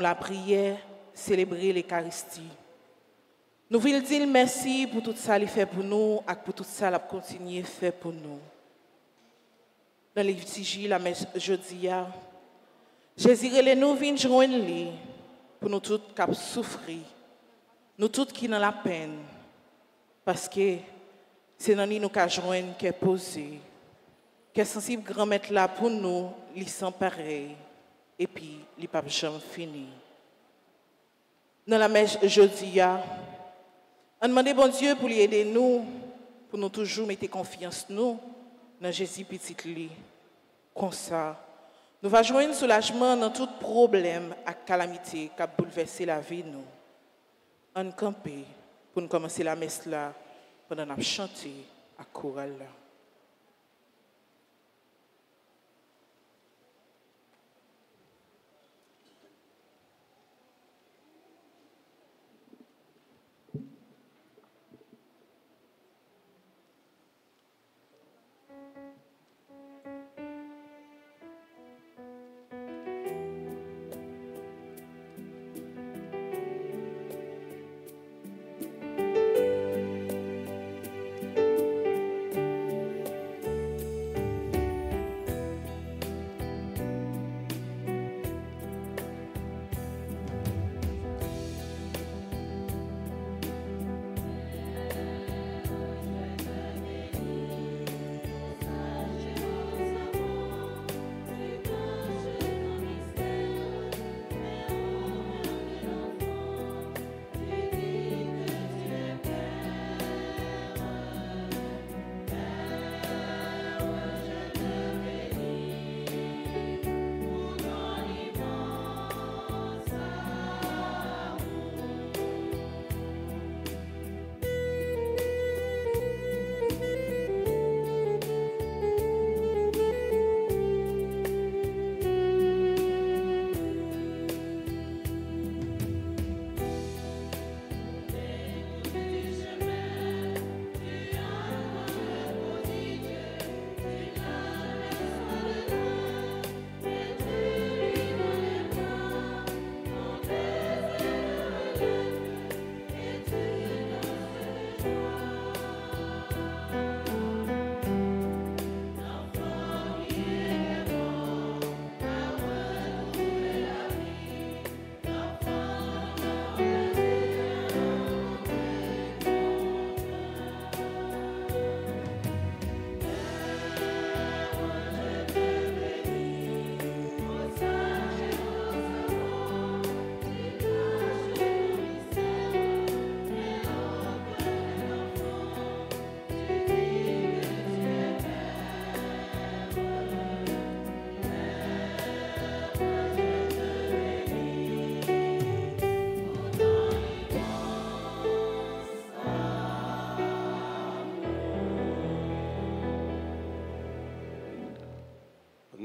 la prière, célébrer l'Eucharistie. Nous voulons dire merci pour tout ça qu'il fait pour nous et pour tout ça qu'il continue à faire pour nous. Dans les vigiles, la messe jeudi, Jésus nous vient joindre lui pour nous tous qui souffrir, nous tous qui dans la peine, parce que c'est dans lui nous qui joindre qui est posé, qui est sensible grand maître là pour nous, il sont pareil et puis il pas jamais fini. Dans la messe jeudi, on demande bon Dieu pour lui aider nous, pour nous toujours mettre confiance nous dans Jésus petit lui. Comme ça, nous allons joindre un soulagement dans tout problème et calamité qui a bouleversé la vie nous. On camper pour nous commencer la messe là pendant qu'on chante à chorale là.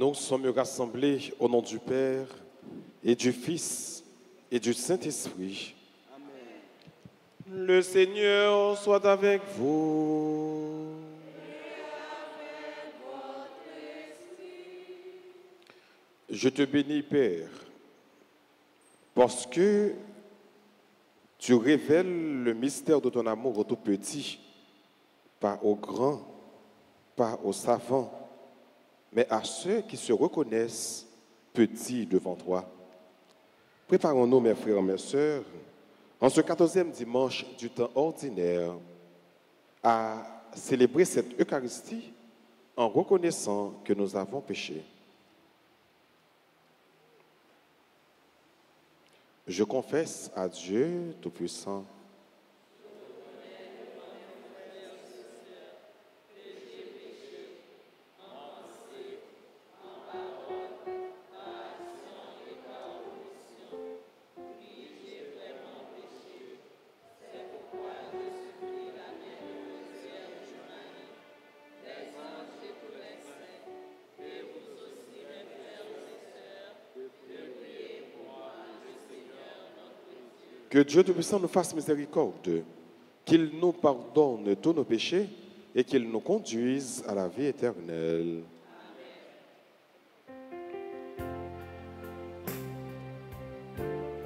Nous sommes rassemblés au nom du Père et du Fils et du Saint-Esprit. Amen. Le Seigneur soit avec vous. Je te bénis, Père, parce que tu révèles le mystère de ton amour au tout petit, pas aux grands, pas aux savants, mais à ceux qui se reconnaissent petits devant toi. Préparons-nous, mes frères et mes sœurs, en ce 14e dimanche du temps ordinaire, à célébrer cette Eucharistie en reconnaissant que nous avons péché. Je confesse à Dieu Tout-Puissant, que Dieu Tout-Puissant nous fasse miséricorde, qu'il nous pardonne tous nos péchés et qu'il nous conduise à la vie éternelle. Amen.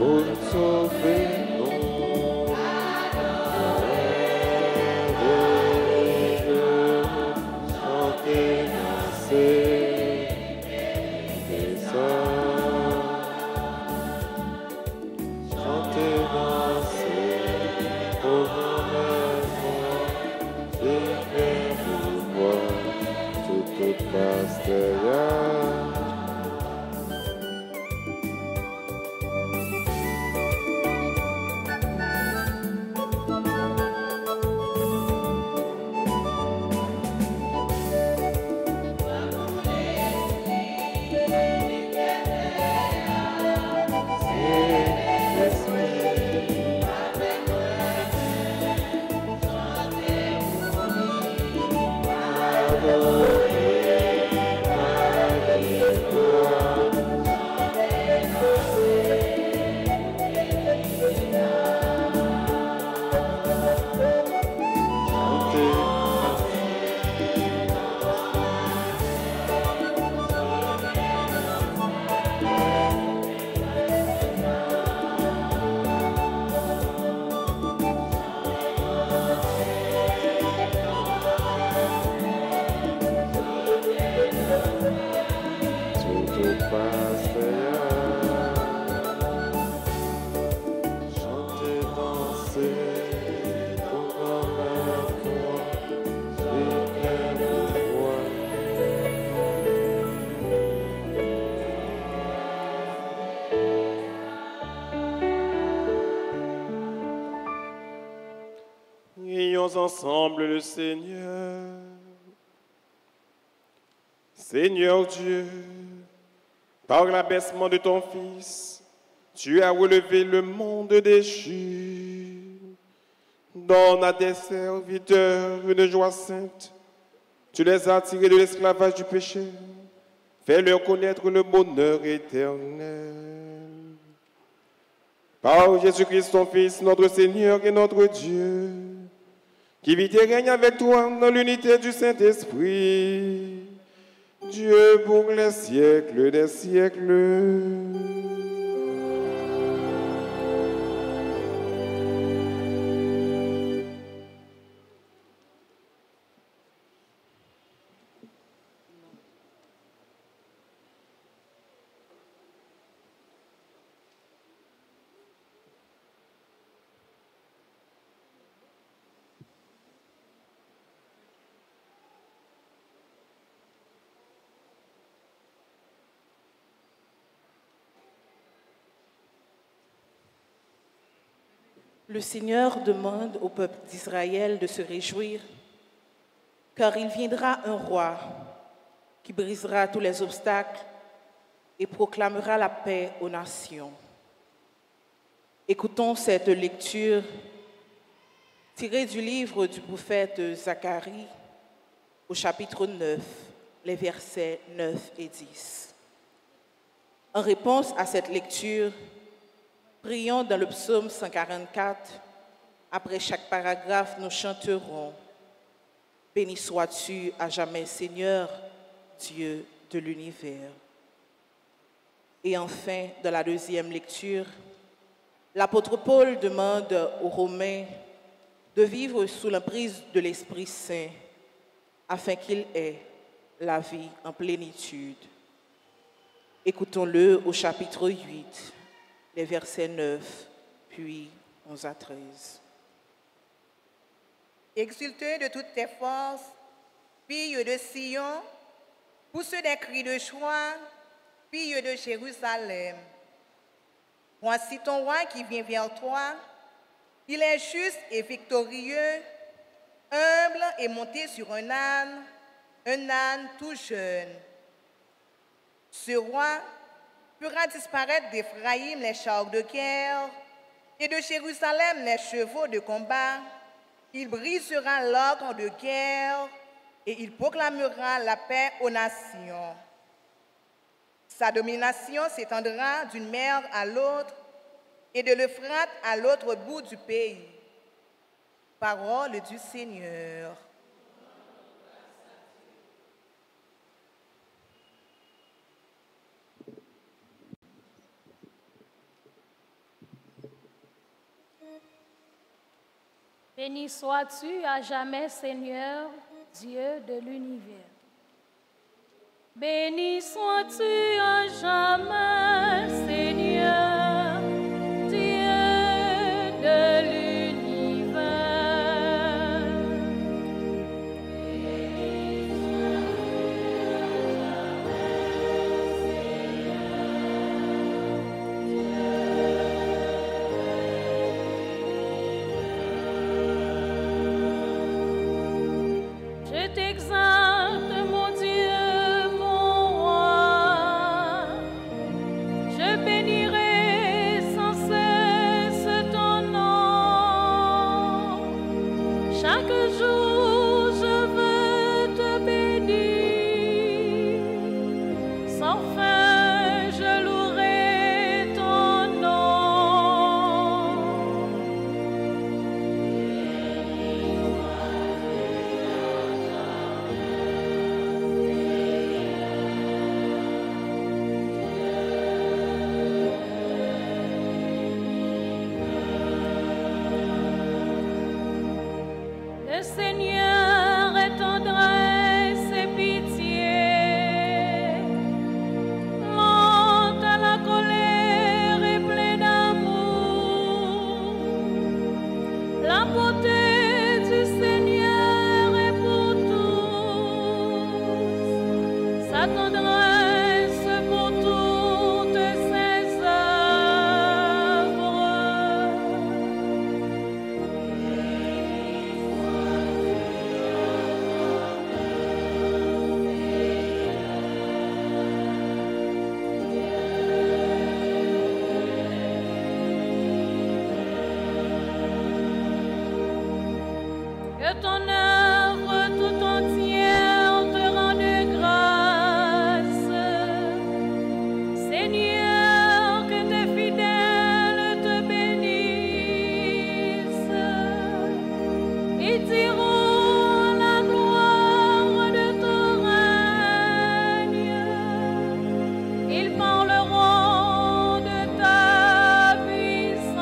pour nous sauver, nous. Chanter, danser, chanter, danser, pour toute Pasteur. Prions ensemble le Seigneur. Seigneur Dieu, par l'abaissement de ton Fils, tu as relevé le monde déchu. Donne à tes serviteurs une joie sainte. Tu les as tirés de l'esclavage du péché. Fais-leur connaître le bonheur éternel. Par Jésus-Christ, ton Fils, notre Seigneur et notre Dieu, qui vit et règne avec toi dans l'unité du Saint-Esprit, Dieu pour les siècles des siècles. Le Seigneur demande au peuple d'Israël de se réjouir, car il viendra un roi qui brisera tous les obstacles et proclamera la paix aux nations. Écoutons cette lecture tirée du livre du prophète Zacharie au chapitre 9, les versets 9 et 10. En réponse à cette lecture, prions dans le psaume 144. Après chaque paragraphe, nous chanterons « Béni sois-tu à jamais, Seigneur, Dieu de l'univers ». Et enfin, dans la deuxième lecture, l'apôtre Paul demande aux Romains de vivre sous l'emprise de l'Esprit Saint afin qu'ils aient la vie en plénitude. Écoutons-le au chapitre 8. Les versets 9, puis 11 à 13. Exultez de toutes tes forces, filles de Sion, poussez des cris de joie, filles de Jérusalem. Voici ton roi qui vient vers toi. Il est juste et victorieux, humble et monté sur un âne tout jeune. Ce roi fera disparaître d'Éphraïm les chars de guerre et de Jérusalem les chevaux de combat. Il brisera l'ordre de guerre et il proclamera la paix aux nations. Sa domination s'étendra d'une mer à l'autre et de l'Euphrate à l'autre bout du pays. Parole du Seigneur. Béni sois-tu à jamais, Seigneur, Dieu de l'univers. Béni sois-tu à jamais, Seigneur, Dieu de l'univers. Je t'exalte, mon Dieu, mon roi. Je bénirai sans cesse ton nom. Chaque jour, je veux te bénir. Sans fin, je louerai ton nom. Le Seigneur est tendresse et pitié, lent à la colère et plein d'amour. La beauté du Seigneur est pour tous, sa tendresse pour toutes ses œuvres. Que ton œuvre tout entière te rende grâce. Seigneur, que tes fidèles te bénissent. Ils diront la gloire de ton règne. Ils parleront de ta puissance.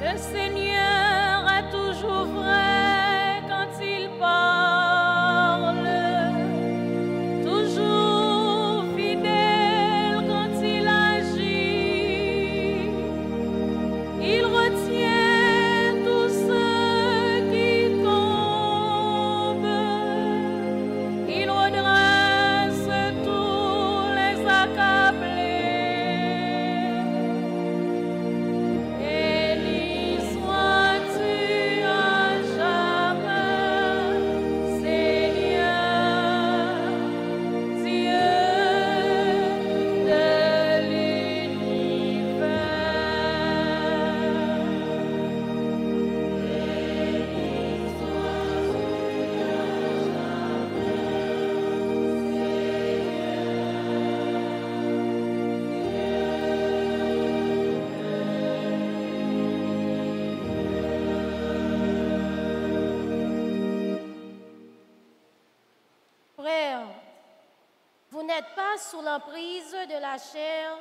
Le Seigneur est toujours vrai quand il parle, toujours fidèle quand il agit. Il retient tous ceux qui tombent, il redresse tous les accablés. Béni sois-tu à jamais, Seigneur, Dieu de l'univers. Frères, vous n'êtes pas sous l'emprise de la chair,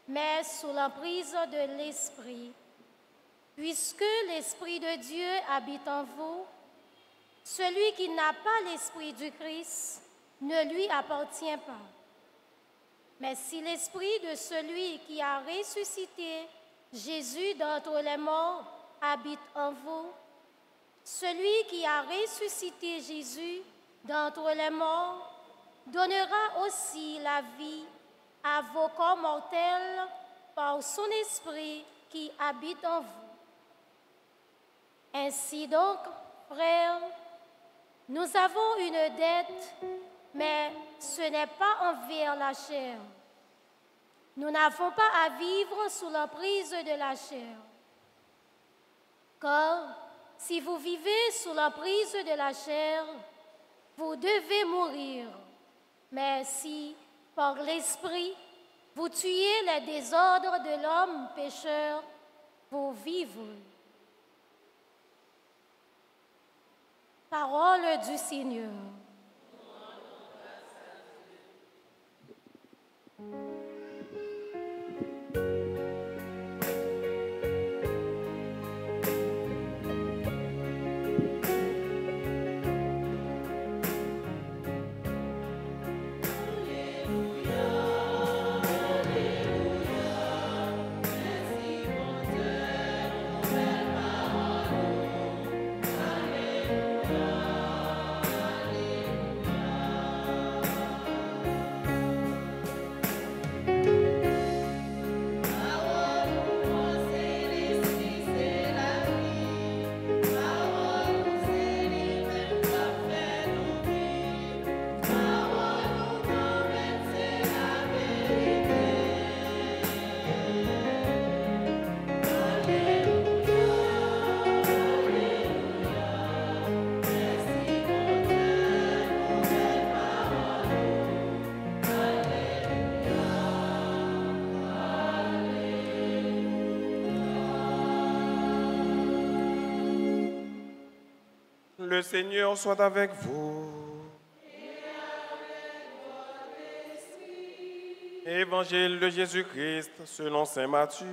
mais sous l'emprise de l'Esprit. Puisque l'Esprit de Dieu habite en vous, celui qui n'a pas l'Esprit du Christ ne lui appartient pas. Mais si l'Esprit de celui qui a ressuscité Jésus d'entre les morts habite en vous, celui qui a ressuscité Jésus d'entre les morts donnera aussi la vie à vos corps mortels par son Esprit qui habite en vous. Ainsi donc, frères, nous avons une dette, mais ce n'est pas envers la chair. Nous n'avons pas à vivre sous l'emprise de la chair. Car si vous vivez sous l'emprise de la chair, vous devez mourir. Mais si, Par l'Esprit, vous tuez les désordres de l'homme pécheur pour vivre. Parole du Seigneur. Le Seigneur soit avec vous. Évangile de Jésus-Christ selon saint Matthieu.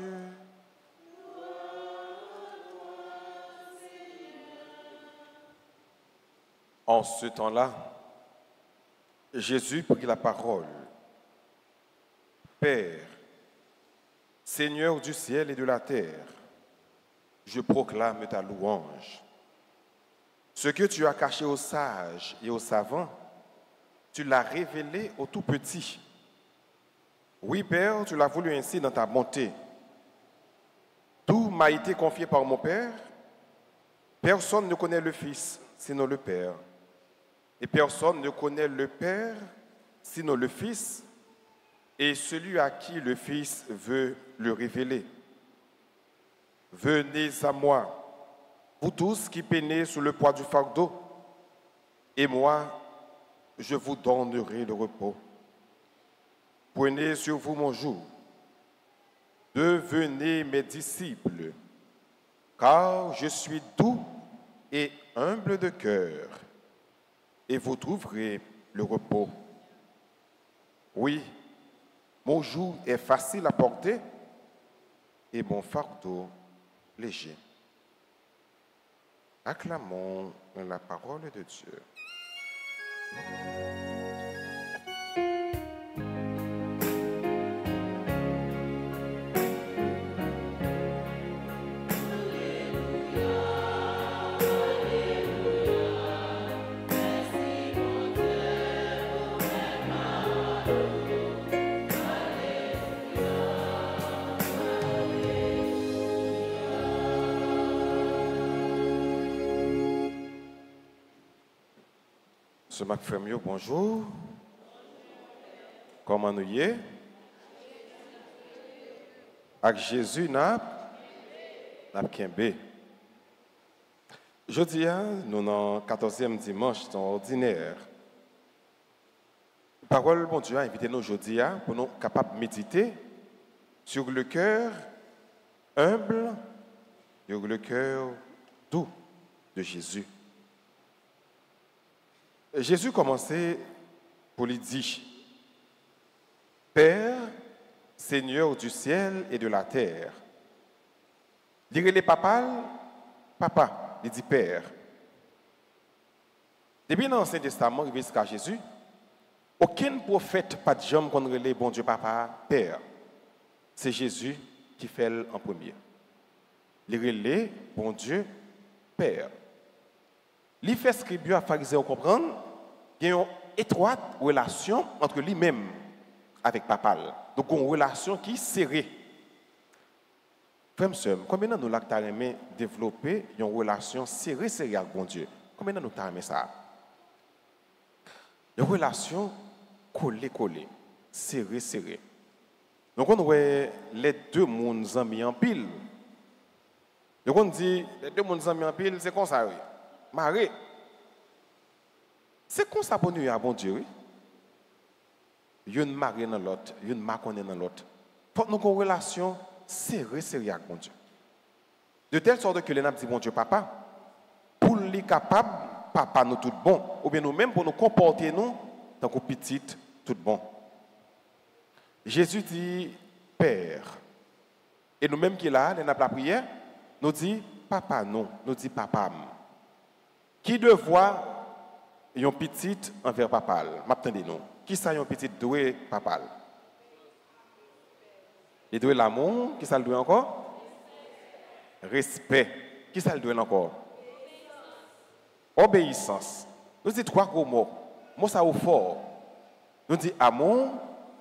En ce temps-là, Jésus prit la parole. Père, Seigneur du ciel et de la terre, je proclame ta louange. Ce que tu as caché aux sages et aux savants, tu l'as révélé aux tout petits. Oui, Père, tu l'as voulu ainsi dans ta bonté. Tout m'a été confié par mon Père. Personne ne connaît le Fils, sinon le Père. Et personne ne connaît le Père, sinon le Fils, et celui à qui le Fils veut le révéler. Venez à moi, vous tous qui peinez sous le poids du fardeau, et moi, je vous donnerai le repos. Prenez sur vous mon joug, devenez mes disciples, car je suis doux et humble de cœur, et vous trouverez le repos. Oui, mon joug est facile à porter, et mon fardeau léger. Acclamons la parole de Dieu. Ce Macfemio, bonjour. Comment nous y est? Avec Jésus, n'a Jeudi, nous dans le 14e dimanche ordinaire. Parole, bon Dieu, a invité nous aujourd'hui pour nous capables de méditer sur le cœur humble, sur le cœur doux de Jésus. Jésus commençait pour lui dire, Père, Seigneur du ciel et de la terre. Dire les papas, papa, il dit Père. Depuis l'Ancien Testament, jusqu'à Jésus, aucun prophète, pas de jambe qu'on relève bon Dieu papa, Père. C'est Jésus qui fait en premier. Il relève bon Dieu, Père. Il fait scribe à pharisiens comprendre qu'il y a une étroite relation entre lui-même avec papa. Donc une relation qui est serrée. Frère, sœur, combien de nous avons développé une relation serrée avec bon Dieu? Combien de nous avons ça? Une relation collée, serrée. Donc on voit les deux mondes amis en pile. Donc on dit les deux mondes amis en pile, c'est comme ça, oui. Marie, c'est comme ça pour nous, bon Dieu, oui. une mariée dans l'autre, une marconne dans l'autre. Faut nous une relation serrée avec mon Dieu. De telle sorte que les n'a dit bon Dieu papa, pour lui capable papa nous tout bon, ou bien nous même pour nous comporter nous tant que petite tout bon. Jésus dit Père. Et nous même qui là, dans la prière, nous dit papa nous dit papa. Qui devoir une petite envers papa? M'attendez nous. Qui ça une petite doué papa? Il doit l'amour, qui ça le doit encore? Respect. Qui ça le doit encore? Obéissance. Nous disons trois gros mots. Mots ça au fort. Nous disons amour.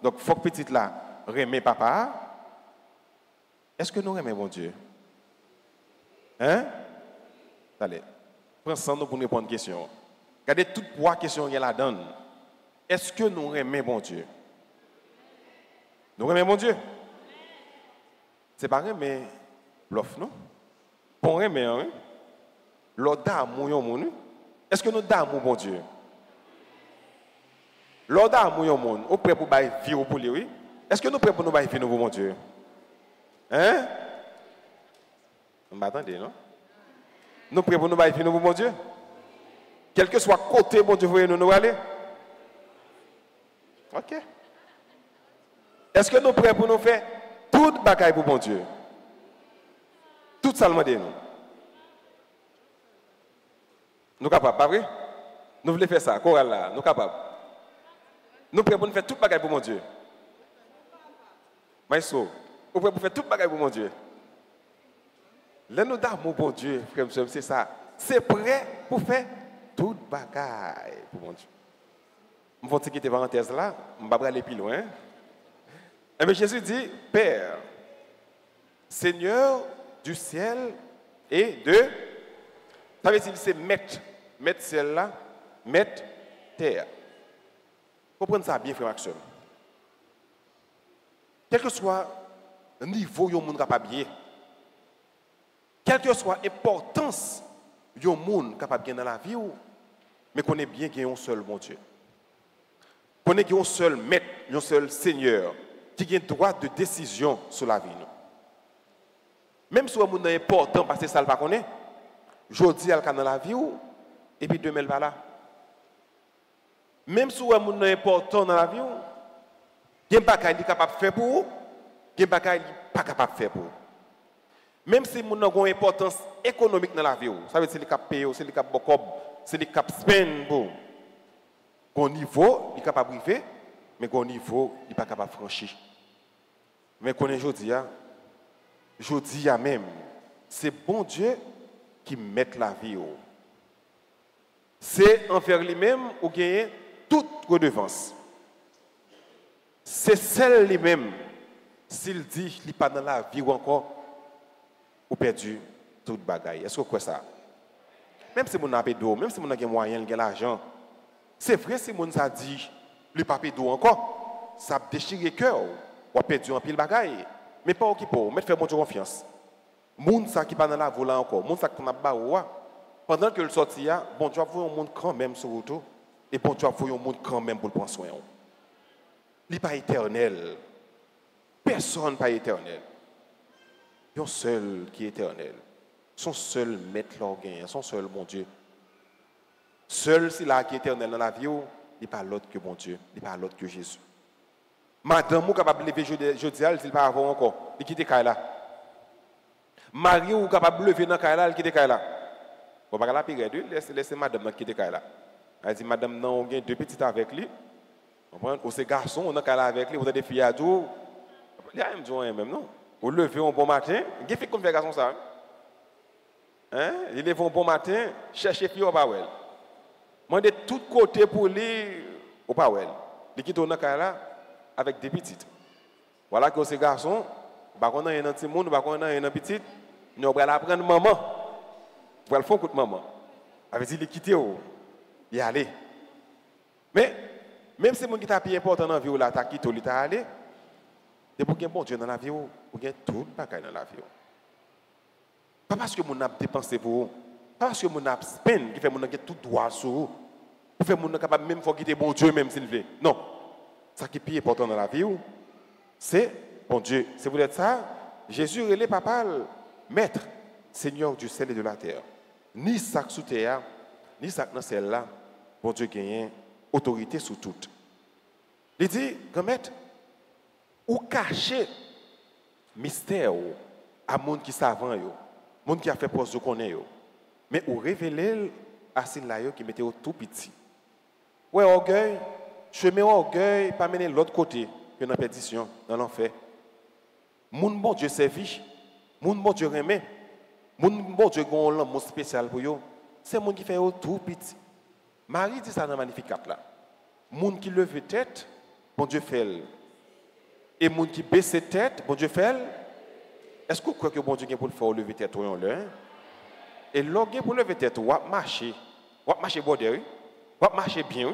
Donc, il faut que petite là, remet papa. Est-ce que nous remet mon Dieu? Hein? Allez. Prenons nous pour nous répondre à une question. Regardez toutes trois questions qu'il la donne. Est-ce que nous remet mon Dieu? Nous remet mon Dieu? C'est pas remet bluff, non? Pour remet, hein? L'ordre d'amour, est-ce que nous d'amour, mon Dieu? L'ordre d'amour, mon on prêt pour vivre pour lui, oui? Est-ce que nous prêts pour nous vivre pour mon Dieu? Hein? Vous m'attendez, non? Nous prêts pour nous vivre pour mon Dieu? Quel que soit côté, mon Dieu, vous voyez nous aller? Ok. Est-ce que nous prêts pour nous faire toute bagaille pour mon Dieu? Tout ça, demandez nous. Nous capables, pas vrai? Nous voulons faire ça, chorale là, nous capables. Nous prêts pour nous faire toute bagaille pour mon Dieu. Maïso, nous prêts pour faire toute bagaille pour mon Dieu. Là, nous d'amour pour Dieu, frère, c'est ça. C'est prêt pour faire toute bagaille pour mon Dieu. Je vais quitter la parenthèse là, je ne vais pas aller plus loin. Mais Jésus dit, Père, Seigneur du ciel et de... Ça veut dire que c'est maître ciel là, maître terre. Comprenez ça bien, frère Maxime. Quel que soit le niveau où monde capable bien, quelle que soit l'importance du monde capable bien dans la vie, mais qu'on est bien qu'il y ait un seul bon Dieu. Qu'on ait un seul maître, un seul Seigneur qui a le droit de décision sur la vie. Même si le monde est important parce que ça ne pas connaît, aujourd'hui elle est dans la vie et puis demain elle va là. Même si le monde est important dans la vie, il y a des choses qui est capable de faire pour vous, il y a des choses qui n'est pas capable de faire pour vous. Même si le monde a une importance économique dans la vie, ça veut dire que c'est le cap payer, c'est le cap bokob, c'est le cap spend pour au niveau, il est capable de vivre, mais au niveau, il n'est pas capable de franchir. Mais qu'on est aujourd'hui, même, c'est bon Dieu qui met la vie. C'est envers lui-même ou gagner toute redevance. C'est celle lui-même, s'il dit qu'il n'est pas dans la vie ou encore, ou perdu toute bagaille. Est-ce que vous croyez ça? Même si mon a d'eau, même si mon a des moyens, de l'argent, c'est vrai si mon a dit le papier d'eau encore, ça déchire le cœur, ou a perdu un pile bagaille. Mais pas au qui peut, mais faire mon Dieu confiance. Moun ça qui pas dans la voie encore, moun ça qui n'a pas pendant que le sorti a, bon Dieu a vu un monde quand même sur autour et bon Dieu a vu un monde quand même pour le prendre soin. Il n'est pas éternel. Personne n'est pas éternel. Il y a un seul qui est éternel. Son seul maître l'orgueil, son seul bon Dieu. Seul si là qui est éternel dans la vie, il n'est pas l'autre que bon Dieu, il n'est pas l'autre que Jésus. Madame, vous capable de lever jeudi, il n'est pas avant encore, il quitte Kaila. Marie, vous capable de lever dans Kaila, il quitte Kaila. Vous ne pouvez pas la pire, laissez madame quitter Kaila. Elle dit, madame, non, on a deux petites avec lui. Ou ces garçons, on a Kaila avec lui, vous avez des filles à tout. Il y a même, non? Vous levez un bon matin, il fait comme faire garçon ça. Hein? Il lève un bon matin, cherchez fille au Pawel. Moi, de tous côtés pour lui au Pawel. Il quitte dans Kaila avec des petites. Voilà que ces garçons, on a un petit monde, on a un petit, nous allons apprendre maman. Vous allez faire un coup de maman. Avec dit, il quitte, il aller. Mais, même si mon qui est plus important dans la vie, il a quitté, il est allé. C'est pour qu'il y ait un bon Dieu dans la vie, pour qu'il y ait tout le bagage dans la vie. Pas parce que mon a dépensé pour vous, pas parce que mon a spend qui fait mon a tout droit sur vous, pour faire mon capable même faut quitter bon Dieu même s'il veut. Non. Ça qui est plus important dans la vie, c'est, bon Dieu, c'est vous êtes ça, Jésus est le papa, maître, Seigneur du ciel et de la terre. Ni ça sous terre, ni ça dans celle-là, bon Dieu gagne autorité sur tout. Il dit, grand maître, ou cacher mystère à monde qui savant yo, monde qui a fait pose de connaît yo, mais ou révéler à celle-là qui mettait au tout petit. Ouais, orgueil, chemin orgueil, pas mener l'autre côté que dans la perdition, dans l'enfer. Moun bon Dieu servi, moun bon Dieu remet, moun bon Dieu gon l'amour spécial pour yo, c'est moun qui fait au tout petit. Marie dit ça dans Magnificat là. Moun qui lève tête, bon Dieu fait. Et moun qui baisse tête, bon Dieu fait. Est-ce que vous croyez que bon Dieu pour le faire lever tête ou là? Et l'orgue pour lever tête, ou marcher border, ou marcher bien,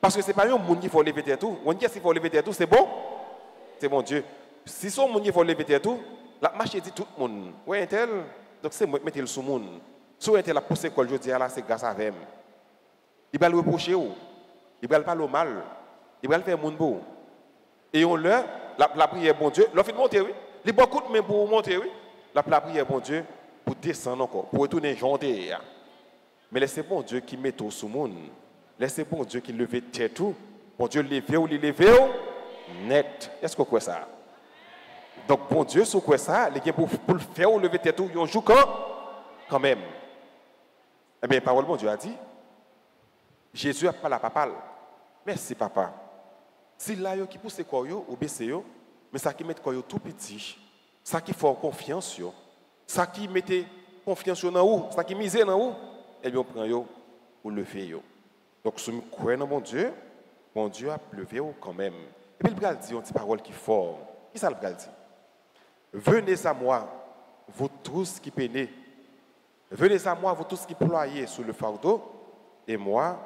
parce que c'est pas un monde qui faut lever tête tout. On dit qu'il faut lever tête tout, c'est bon? C'est bon Dieu. Si son monde qui faut lever tête tout, la marcher dit tout le monde. Ouais, tel. Donc c'est moi mettre le sous monde. Si un tel a poussé quoi je dis là, c'est grâce à lui. Il va le reprocher ou. Il va le parler mal. Il va le faire monde beau. Et on leur la prière bon Dieu, l'on fait monter oui. Il beaucoup de main pour monter oui. La prière bon Dieu pour descendre encore, pour retourner janter. Mais laissez bon Dieu qui met tout sous monde. Laissez bon Dieu qui leve tête tout. Bon Dieu lever ou net. Est-ce que vous croyez ça? Donc bon Dieu sous quoi ça, les pour le faire ou lever tête tout, il joue quand même. Eh bien parole bon Dieu a dit Jésus a pas la papa. Merci papa. Si là yo qui pousse quoi yo ou baisser yo, mais ça qui met quoi yo tout petit, ça qui fait confiance yo, ça qui mette confiance dans où, ça qui mise dans où, eh bien on prend yo ou lever yo. Donc si nous croyons dans bon Dieu a levé quand même. Et puis le bral dit une petite parole qui est fort. Qui ça le bral dit? Venez à moi, vous tous qui peinez. Venez à moi, vous tous qui ployez sous le fardeau, et moi,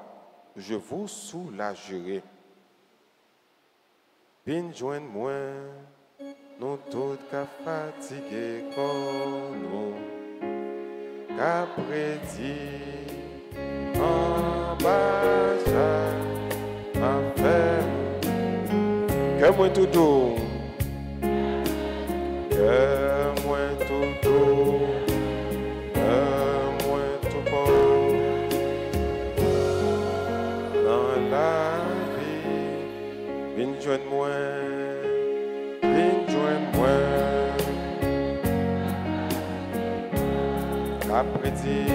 je vous soulagerai. Viens joindre moi, nous tous qu'à fatiguer comme nous, qu'à prédire en bas à faire. Que moi tout doux, que moi tout doux. Viens joindre-moi, après dire,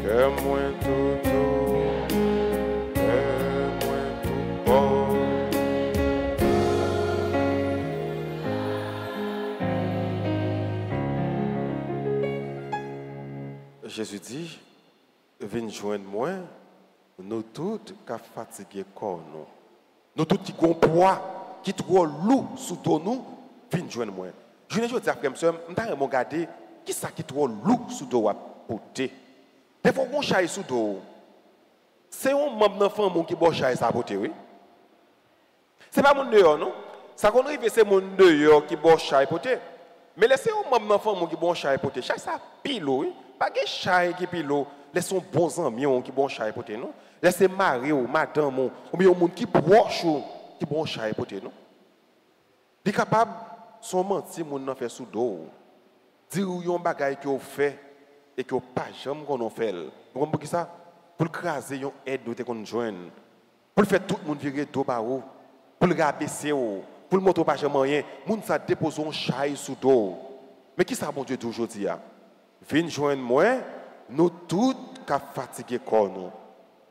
que moi tout doux, que moi tout beau. Jésus dit, viens joindre moi, nous tous qui fatigués corps nous. Nous tous qui avons poids, qui trop lourd sous dos nous, viens joindre moi. Je ne dis pas que je vais regarder qui ça qui trop lourd sous dos à porter. Des fois on chaille sous dos. C'est un membre d'enfant qui bon chaille ça porter oui. C'est pas mon dehors non. Ça qu'on arrive c'est mon dehors qui bon chaille porter. Mais laissez un membre d'enfant qui bon chaille porter. Chaque ça pile oui. Pas que chaille qui pilo, laissez bons amis qui bon chaille porter non. Laissez mari ou madame ou bien monde qui proche qui bon chaille porter non. Li capable son menti moun nan fait sous dos. Dire yon bagay que vous fait et que pas jamais qu'on fait. Vous comprenez ça? Pour craser yon aide ou te qu'on joindre. Pour faire tout le monde virer dos ba ou, pour le rabaisser ou, pour le moto pas jamais rien, moun ça dépose un chaille sous dos. Mais qui ça bon Dieu dit aujourd'hui a? Viens joindre moi, nous tous qui fatigués comme nous.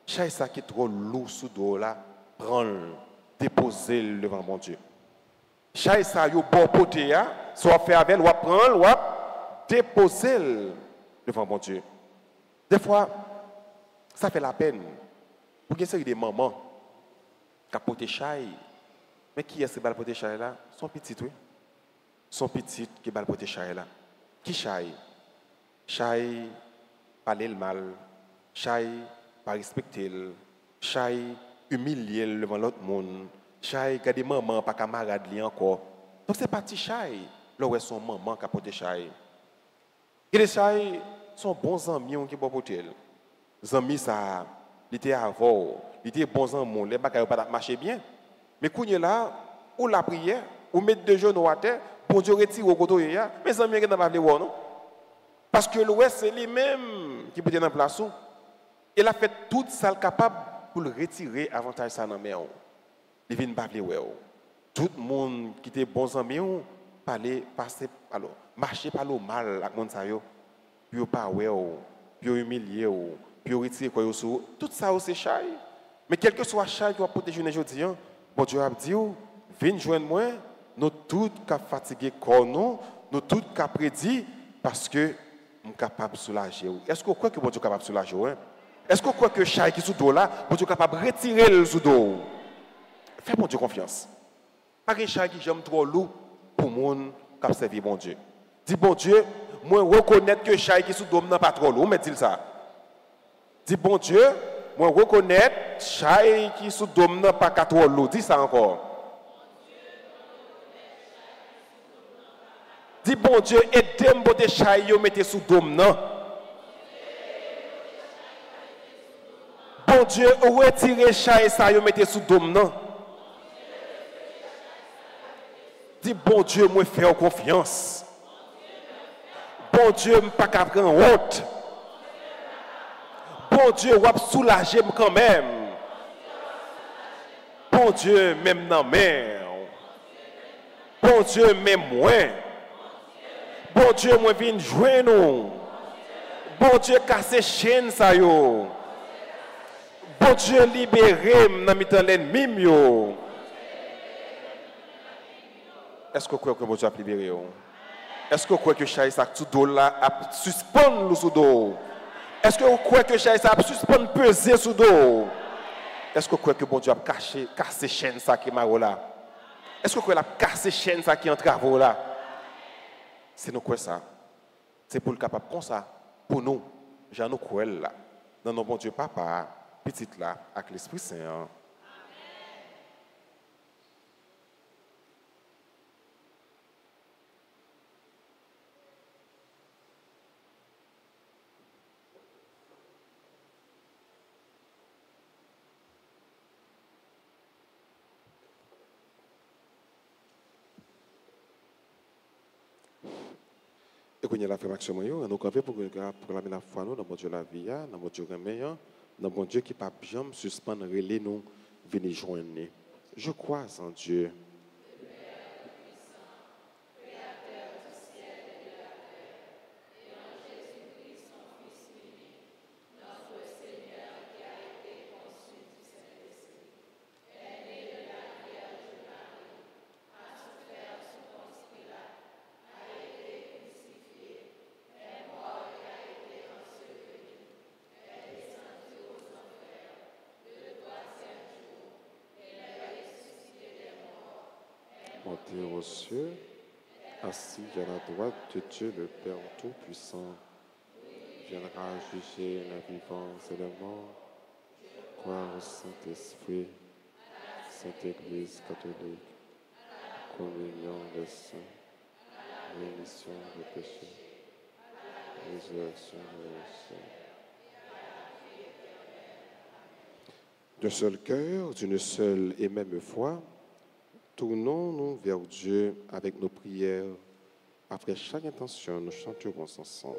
Chaque ça qui est trop lourd sous dos là, prends-le, déposez-le devant mon Dieu. Chaque ça yo bon poté ya, soit fait avec, ou prendre, ou déposer-le devant mon Dieu. Des fois, ça fait la peine. Pour qu'il y ait des mamans qui portent chaille. Mais qui est-ce qui va porter chaille là? Son petit, oui. Son petit qui va porter chaille là. Qui chaille? Chaille, parler le mal, chaille, pas respecter, chaille, humilier devant l'autre monde, chaille, garder maman, pas camarade li encore. Donc c'est parti chaille. là où est son maman qui a porté chai. Et les chai sont bons amis qui ont porté. Les amis, ça, ils étaient avant, ils étaient bons amis, les bagages pas marché bien. Mais quand il est là, ou la prière, ou mettre deux genoux à terre, pour Dieu retire au côté, mes amis, ils n'ont pas voir, non? Parce que l'Ouest, c'est lui-même qui peut être dans la place. Il a fait tout ça capable pour le retirer avantage ça dans la main. Il vient pas voir. Tout le monde qui était bons amis, parler, passer, alors, marcher par le mal avec mon sayo, puis pas ouais, puis humilier, puis retirer quoi sur tout ça c'est chai. Mais quel que soit chai qui va protéger aujourd'hui, bon Dieu a dit, viens joindre moi, nous tous qui fatigués corps nous tous qui prédit parce que nous sommes capables de soulager. Est-ce que vous croyez que bon Dieu est capable de soulager? Est-ce que vous croyez que chai qui est sous dos là, bon Dieu est capable de retirer le sous dos? Fais bon Dieu confiance. Pas un chai qui j'aime trop lourd pour monde qui servi bon Dieu. Dis bon Dieu, moi reconnaître que chai qui sous dos n'a pas trop lourd, mais dis ça. Dis bon Dieu, moi reconnaître chai qui sous dos n'a pas trop lourd. Dis ça encore. Dis bon Dieu, aidez-moi de chai yo mettez sous dos non. Bon Dieu, retirez chai ça yo mettez sous dos non. Dis bon Dieu, moi faire confiance. Bon Dieu, je pas qu'à prendre honte. Bon Dieu, je soulager quand même. Bon Dieu, même dans la mer. Bon Dieu, même moi. Bon Dieu, moi viens joindre nous. Bon Dieu, casser chaîne ça yo. Bon Dieu, libérer dans l'ennemi yo. Est-ce que vous croyez que bon Dieu a libéré? Est-ce que vous croyez que Chaïsa tout dos là a suspendre le sous dos? Est-ce que vous croyez que Chaïsa a suspendre peser sous dos? Est-ce que vous croyez que bon Dieu a cassé chaîne ça qui est marre là? Est-ce que vous croyez qu'il a cassé chaîne ça qui est en travaux là? C'est nous quoi ça? C'est pour le capable comme ça, pour nous, j'ai nous croire là, dans nos bon Dieu papa, petite là, avec l'Esprit Saint. Et qu'on y a l'affirmation, nous avons pour proclamer la foi dans mon Dieu la vie, dans mon Dieu meilleur, dans mon Dieu qui ne peut jamais suspendre relais nous, venir joindre. Je crois en Dieu. Monter aux cieux, assis à la droite de Dieu le Père Tout-Puissant, viendra juger les vivants et les morts. Croire au Saint-Esprit, Sainte Église catholique, communion des saints, rémission des péchés, résurrection des saints. D'un seul cœur, d'une seule et même foi, tournons-nous vers Dieu avec nos prières. Après chaque intention, nous chanterons ensemble.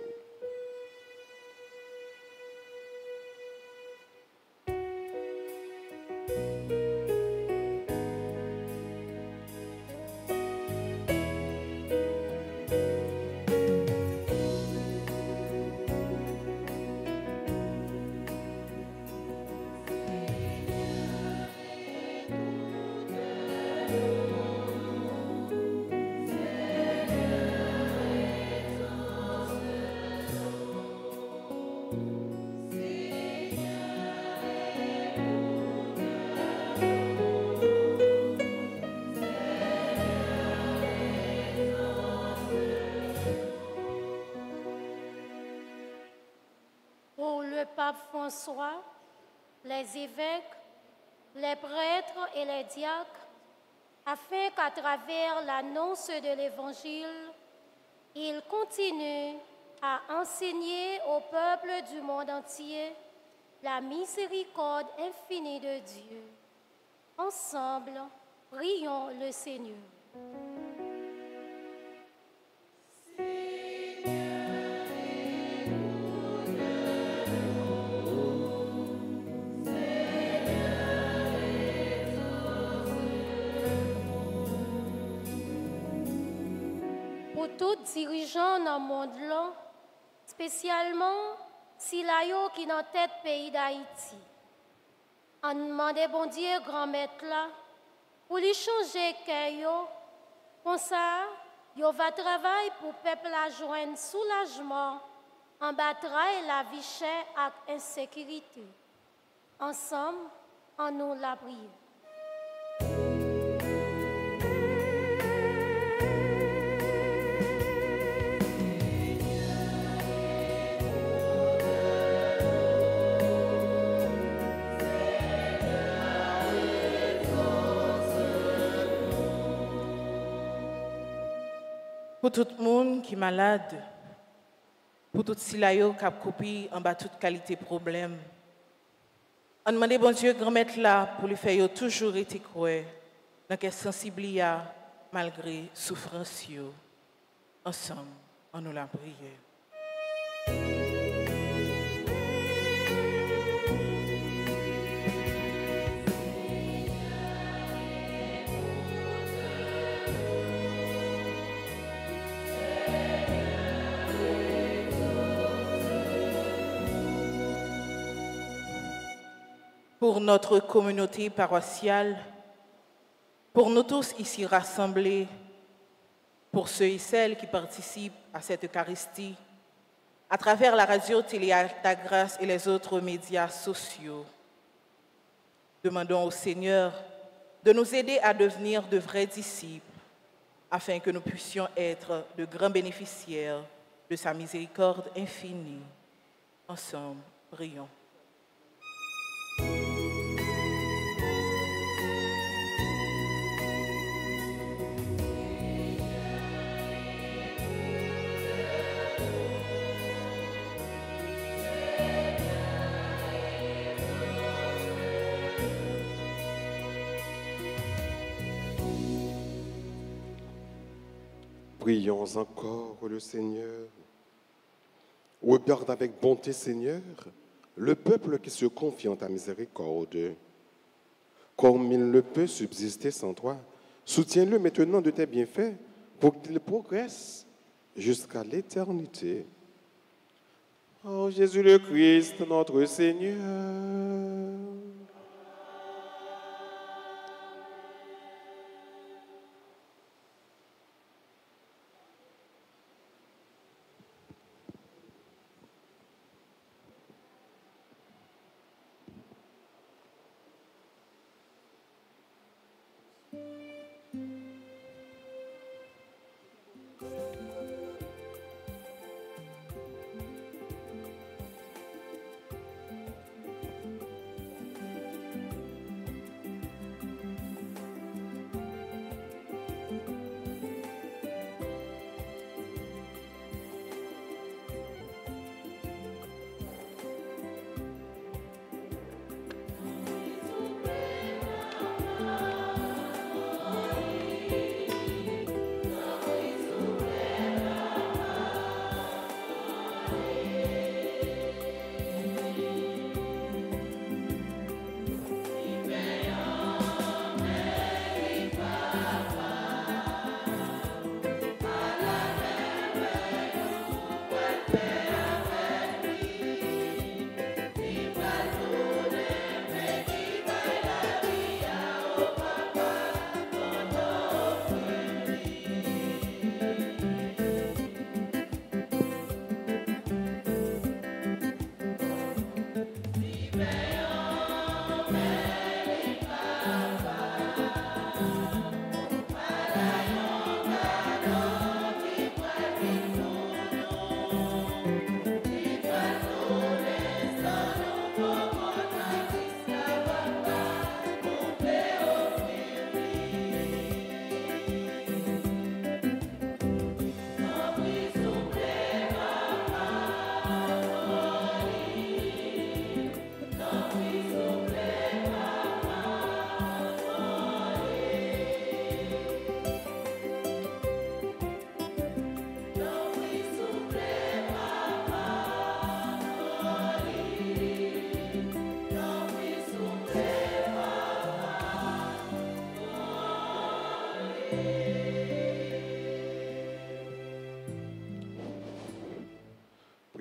Pape François, les évêques, les prêtres et les diacres, afin qu'à travers l'annonce de l'Évangile, Il continue à enseigner au peuple du monde entier la miséricorde infinie de Dieu. Ensemble, prions le Seigneur. Pour tous dirigeants dans le monde, spécialement si la yo qui dans tête pays d'Haïti, on demande bon Dieu grand maître là pour lui changer cœur, comme ça, yo va travailler pour peuple la joindre soulagement en bataille la vie chère et insécurité. Ensemble, en nous la prière. Pour tout le monde qui est malade, pour tout le monde qui a coupé en bas toute qualité de problème, on demande bon Dieu grand maître là pour lui faire toujours être croire dans quelle sensibilité malgré souffrance. Ensemble, on nous la prière. Pour notre communauté paroissiale, pour nous tous ici rassemblés, pour ceux et celles qui participent à cette Eucharistie, à travers la radio, Télé Alta Grâce et les autres médias sociaux, demandons au Seigneur de nous aider à devenir de vrais disciples, afin que nous puissions être de grands bénéficiaires de sa miséricorde infinie. Ensemble, prions. Prions encore le Seigneur. Regarde avec bonté, Seigneur, le peuple qui se confie en ta miséricorde. Comme il ne peut subsister sans toi, soutiens-le maintenant de tes bienfaits pour qu'il progresse jusqu'à l'éternité. Oh Jésus le Christ, notre Seigneur.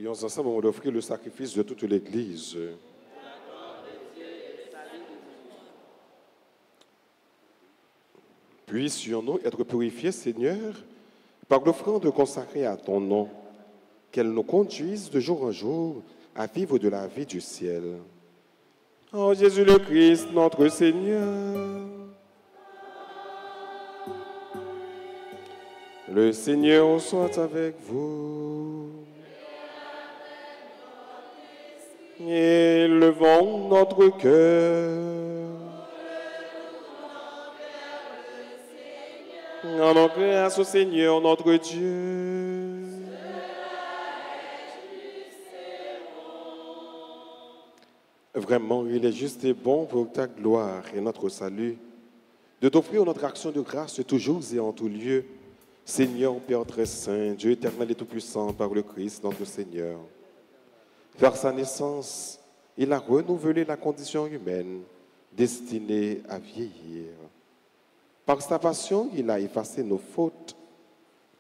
Prions ensemble, on va offrir le sacrifice de toute l'Église. Puissions-nous être purifiés, Seigneur, par l'offrande consacrée à ton nom, qu'elle nous conduise de jour en jour à vivre de la vie du ciel. En Jésus le Christ, notre Seigneur. Le Seigneur soit avec vous. Et levons notre cœur. Rendons grâce au Seigneur notre Dieu. Vraiment, il est juste et bon pour ta gloire et notre salut de t'offrir notre action de grâce toujours et en tout lieu. Seigneur, Père très saint, Dieu éternel et tout-puissant, par le Christ notre Seigneur. Vers sa naissance, il a renouvelé la condition humaine destinée à vieillir. Par sa passion, il a effacé nos fautes.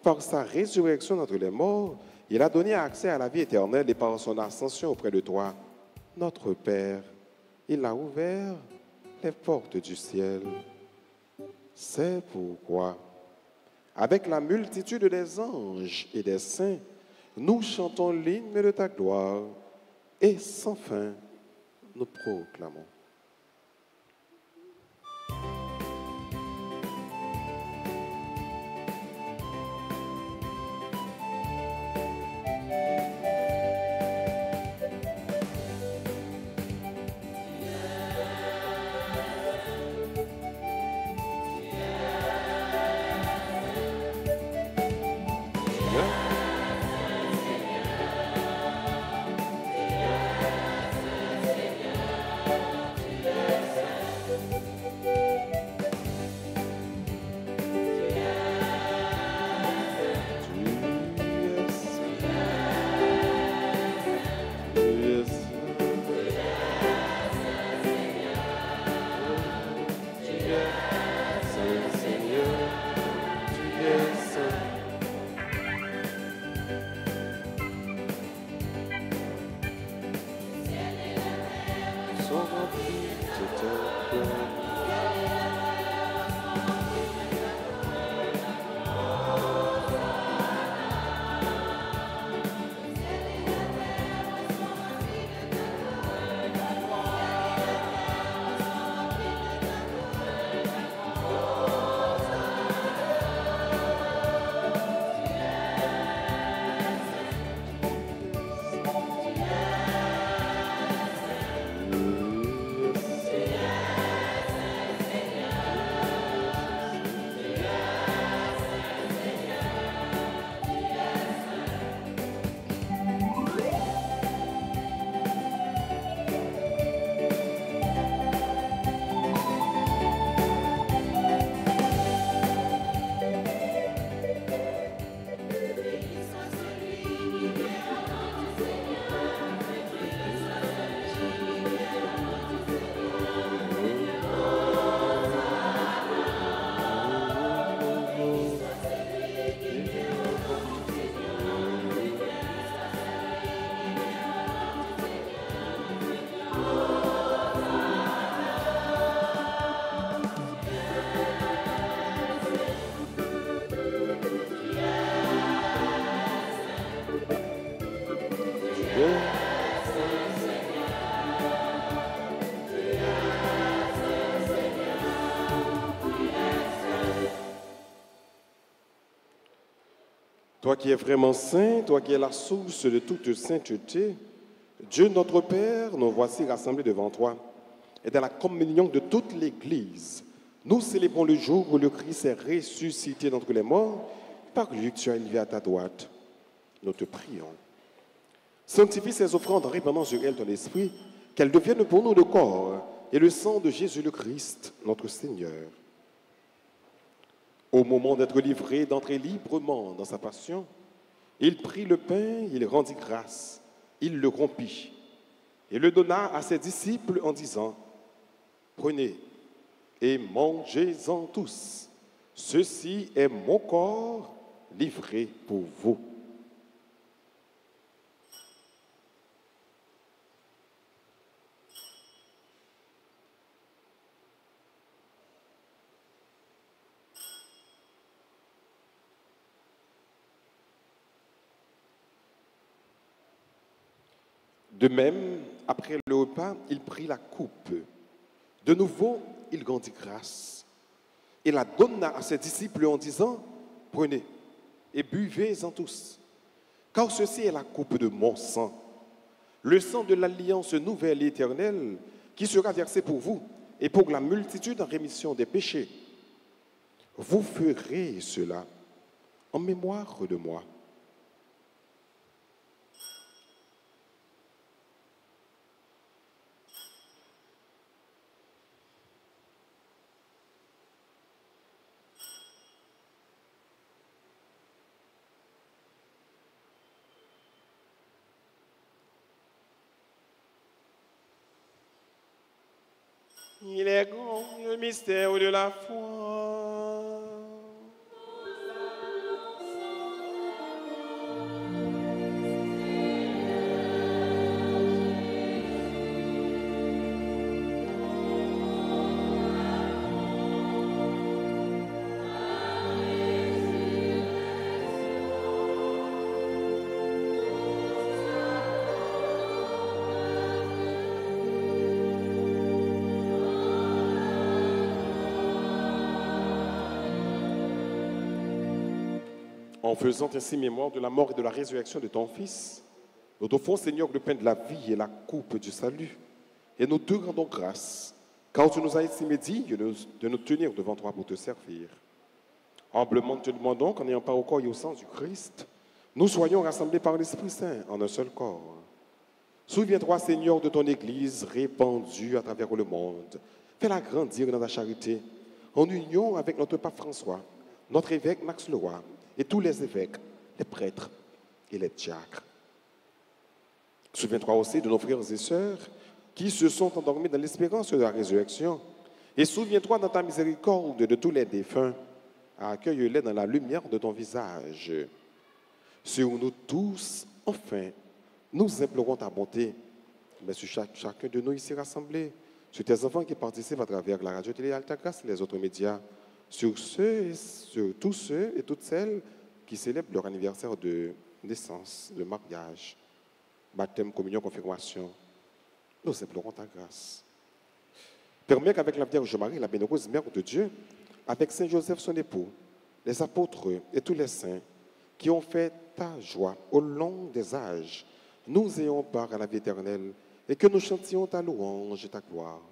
Par sa résurrection d'entre les morts, il a donné accès à la vie éternelle et par son ascension auprès de toi, notre Père, il a ouvert les portes du ciel. C'est pourquoi, avec la multitude des anges et des saints, nous chantons l'hymne de ta gloire et sans fin, nous proclamons. Toi qui es vraiment saint, toi qui es la source de toute sainteté, Dieu notre Père, nous voici rassemblés devant toi. Et dans la communion de toute l'Église, nous célébrons le jour où le Christ est ressuscité d'entre les morts, par lui que tu as élevé à ta droite. Nous te prions. Sanctifie ces offrandes en répandant sur elles ton esprit, qu'elles deviennent pour nous le corps et le sang de Jésus le Christ, notre Seigneur. Au moment d'être livré, d'entrer librement dans sa passion, il prit le pain, il rendit grâce, il le rompit et le donna à ses disciples en disant : « Prenez et mangez-en tous. Ceci est mon corps livré pour vous. » De même, après le repas, il prit la coupe. De nouveau, il rendit grâce et la donna à ses disciples en disant, « Prenez et buvez-en tous, car ceci est la coupe de mon sang, le sang de l'alliance nouvelle et éternelle qui sera versé pour vous et pour la multitude en rémission des péchés. Vous ferez cela en mémoire de moi. » Il est grand le mystère de la foi. En faisant ainsi mémoire de la mort et de la résurrection de ton Fils, nous t'offrons, Seigneur, le pain de la vie et la coupe du salut. Et nous te rendons grâce, car tu nous as estimé dignes de nous tenir devant toi pour te servir. Humblement, nous te demandons qu'en ayant part au corps et au sang du Christ, nous soyons rassemblés par l'Esprit Saint en un seul corps. Souviens-toi, Seigneur, de ton Église répandue à travers le monde. Fais-la grandir dans la charité, en union avec notre pape François, notre évêque Max Leroy, et tous les évêques, les prêtres et les diacres. Souviens-toi aussi de nos frères et sœurs qui se sont endormis dans l'espérance de la résurrection. Et souviens-toi dans ta miséricorde de tous les défunts. Accueille-les dans la lumière de ton visage. Sur nous tous, enfin, nous implorons ta bonté. Mais sur chacun de nous ici rassemblés, sur tes enfants qui participent à travers la radio télé Alta Grace et les autres médias, sur tous ceux et toutes celles qui célèbrent leur anniversaire de naissance, de mariage, baptême, communion, confirmation, nous implorons ta grâce. Permets qu'avec la Vierge Marie, la bienheureuse Mère de Dieu, avec Saint Joseph son époux, les apôtres et tous les saints qui ont fait ta joie au long des âges, nous ayons part à la vie éternelle et que nous chantions ta louange et ta gloire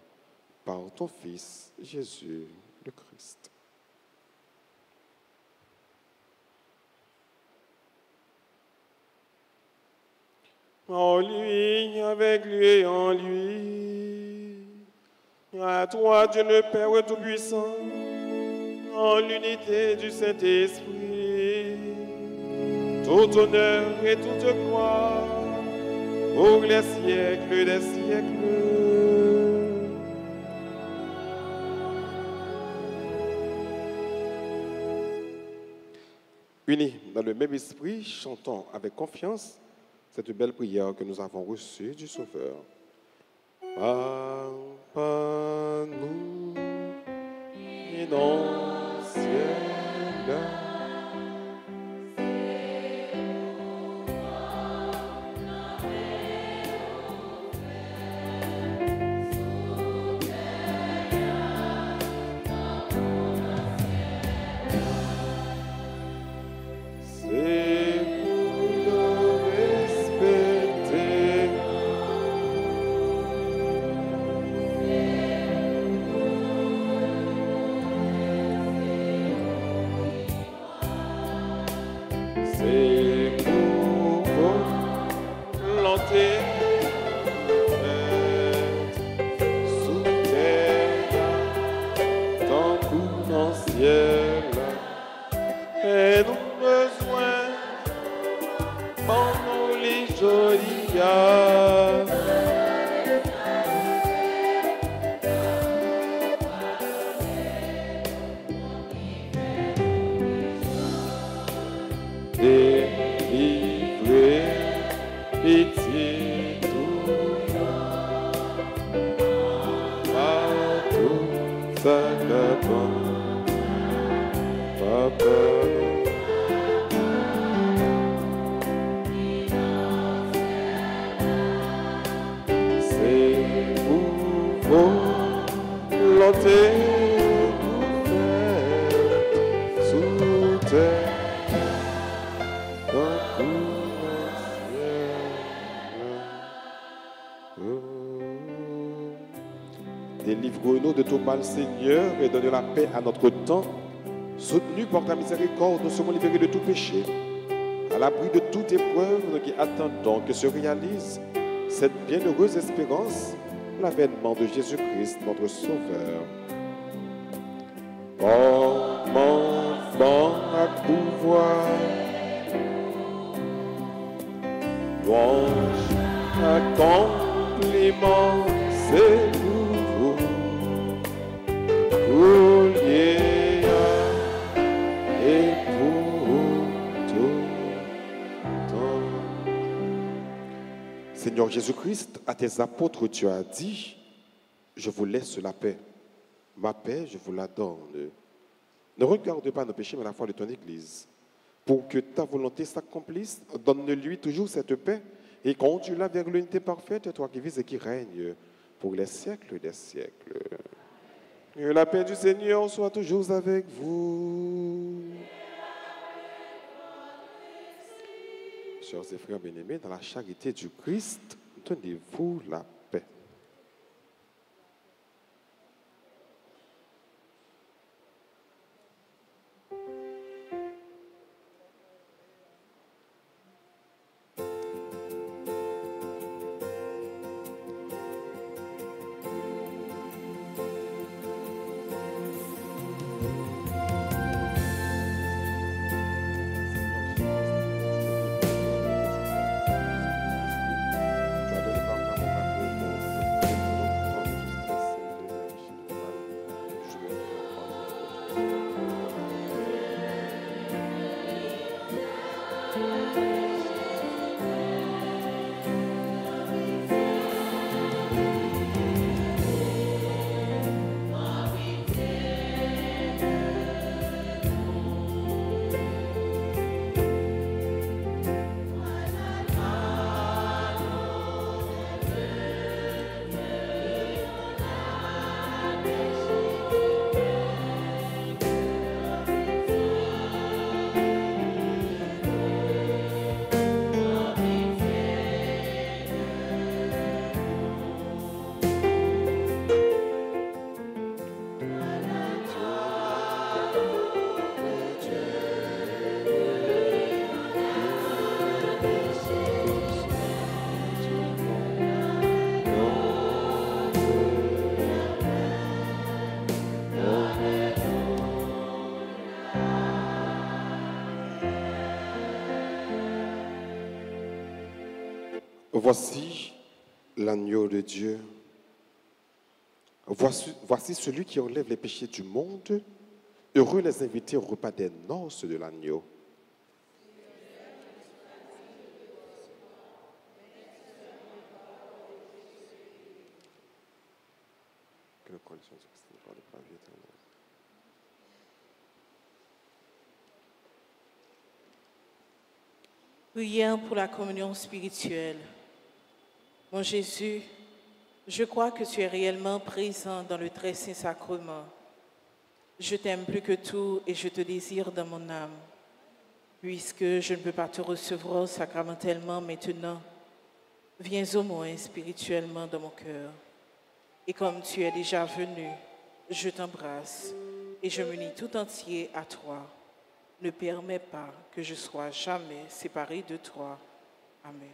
par ton Fils, Jésus le Christ. En lui, avec lui et en lui, à toi, Dieu le Père Tout-Puissant, en l'unité du Saint-Esprit, tout honneur et toute gloire, pour les siècles des siècles. Unis dans le même esprit, chantons avec confiance cette belle prière que nous avons reçue du Sauveur. Papa, nous, et dans le ciel, Délivre-nous de tout mal, Seigneur, et donne la paix à notre temps. Soutenu par ta miséricorde, nous serons libérés de tout péché. À l'abri de toute épreuve, nous qui attendons que se réalise cette bienheureuse espérance, l'avènement de Jésus-Christ, notre Sauveur. Comme enfant à pouvoir, louange, accomplissement, c'est nouveau. Et pour tout temps. Seigneur Jésus-Christ, à tes apôtres, tu as dit, je vous laisse la paix. Ma paix, je vous la donne. Ne regarde pas nos péchés, mais la foi de ton Église. Pour que ta volonté s'accomplisse, donne-lui toujours cette paix et conduis-la vers l'unité parfaite, toi qui vis et qui règnes pour les siècles des siècles. Que la paix du Seigneur soit toujours avec vous. Chers et frères bien-aimés, dans la charité du Christ, donnez-vous la paix. Voici l'agneau de Dieu. Voici celui qui enlève les péchés du monde. Heureux les invités au repas des noces de l'agneau. Que la condition de Christ soit de la vie éternelle. Prions pour la communion spirituelle. Mon Jésus, je crois que tu es réellement présent dans le très saint sacrement. Je t'aime plus que tout et je te désire dans mon âme. Puisque je ne peux pas te recevoir sacramentellement maintenant, viens au moins spirituellement dans mon cœur. Et comme tu es déjà venu, je t'embrasse et je m'unis tout entier à toi. Ne permets pas que je sois jamais séparé de toi. Amen.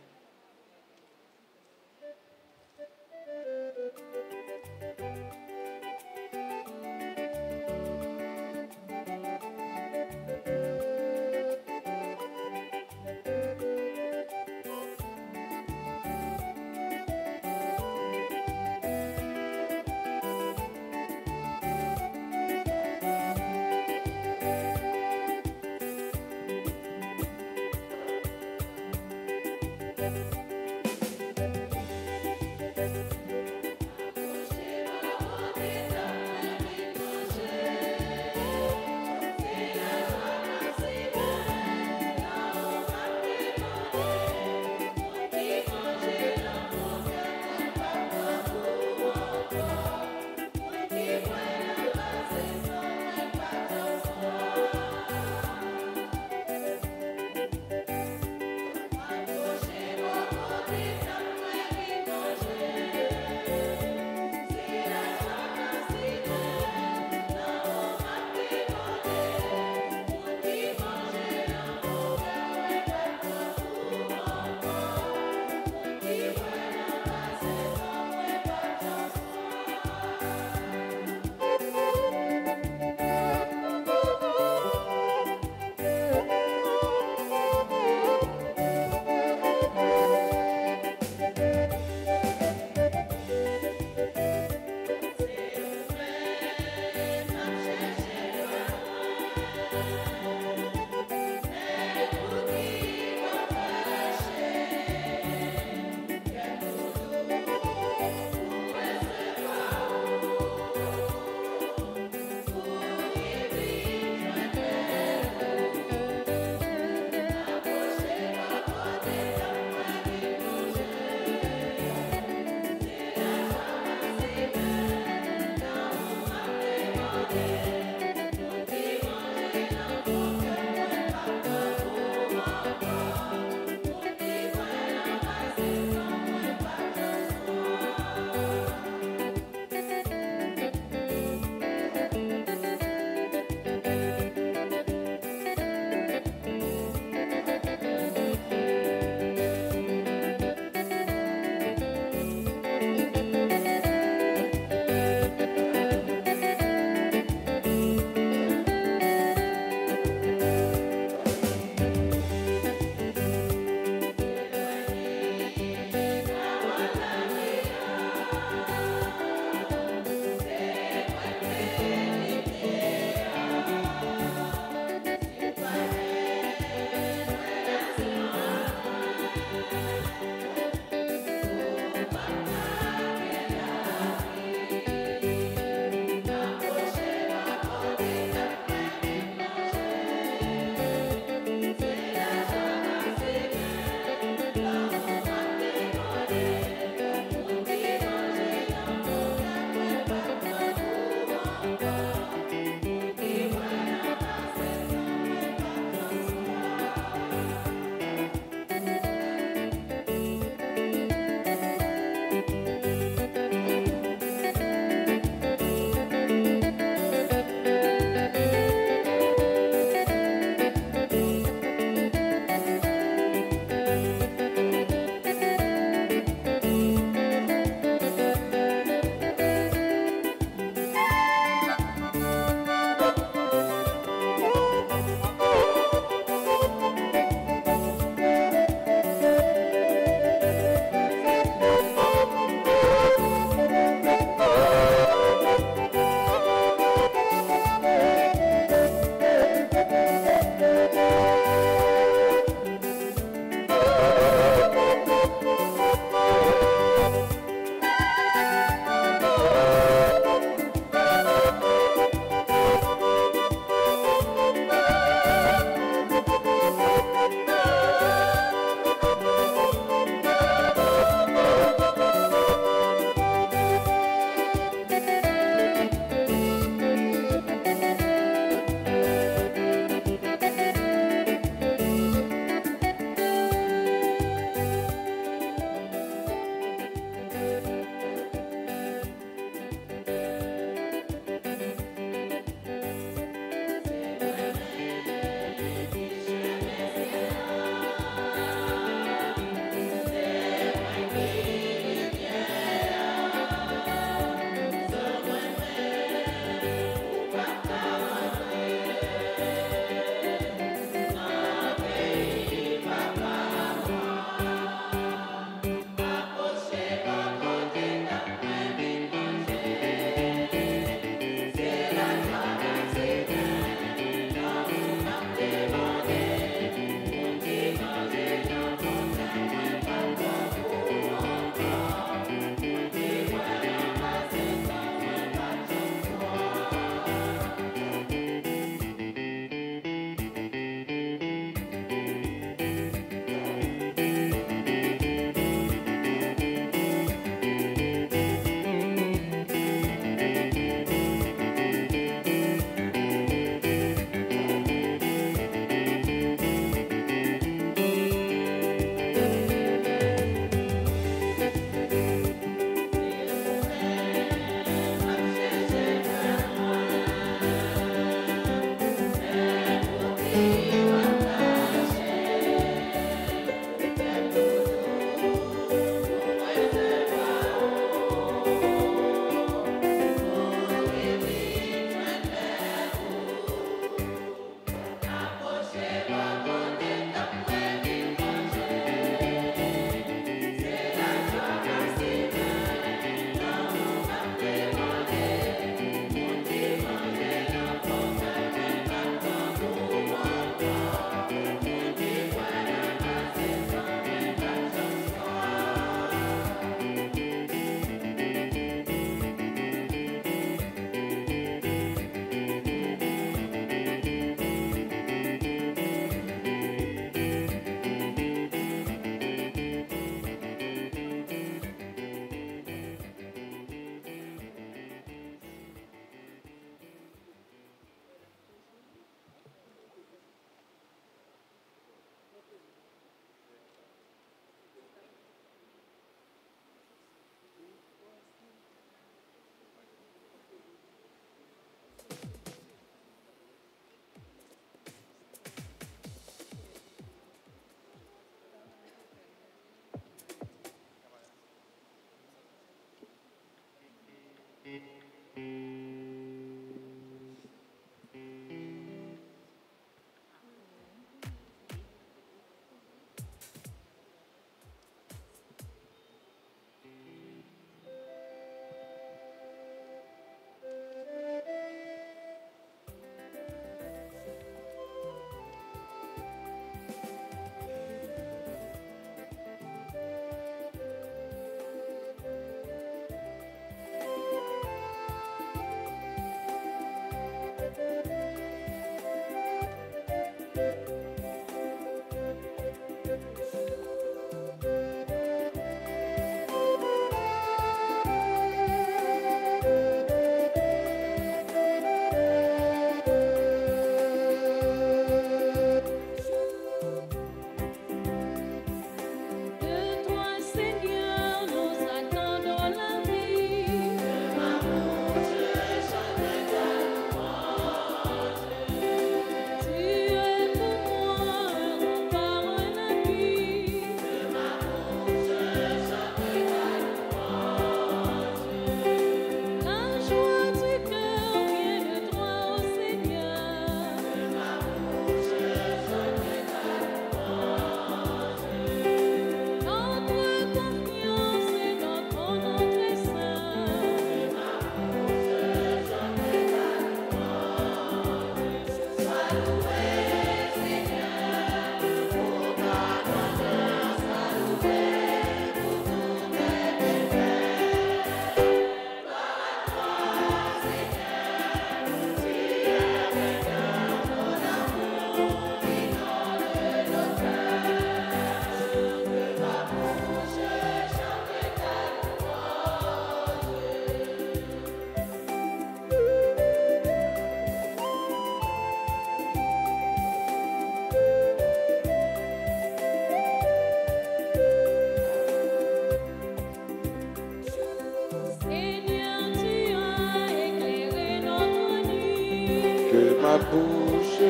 bouche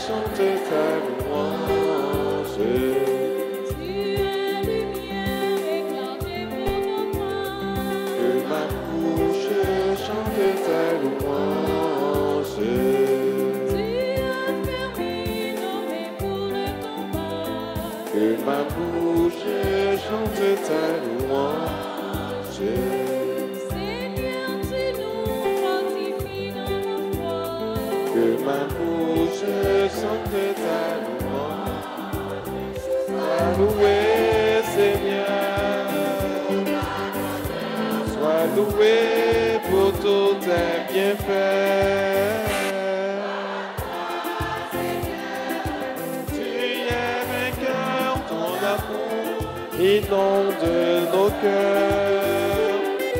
chante ta louange. Tu es lumière éclatée pour ton prince. Que ma bouche chante ta louange. Tu as permis nommé pour le combat. Que ma bouche chante ta louange. Seigneur, tu nous fortifies dans nos foi. Que ma bouche chante ta louange. Sois loué, Seigneur. Sois loué pour tous tes bienfaits. Tu es vainqueur, ton amour inonde nos cœurs.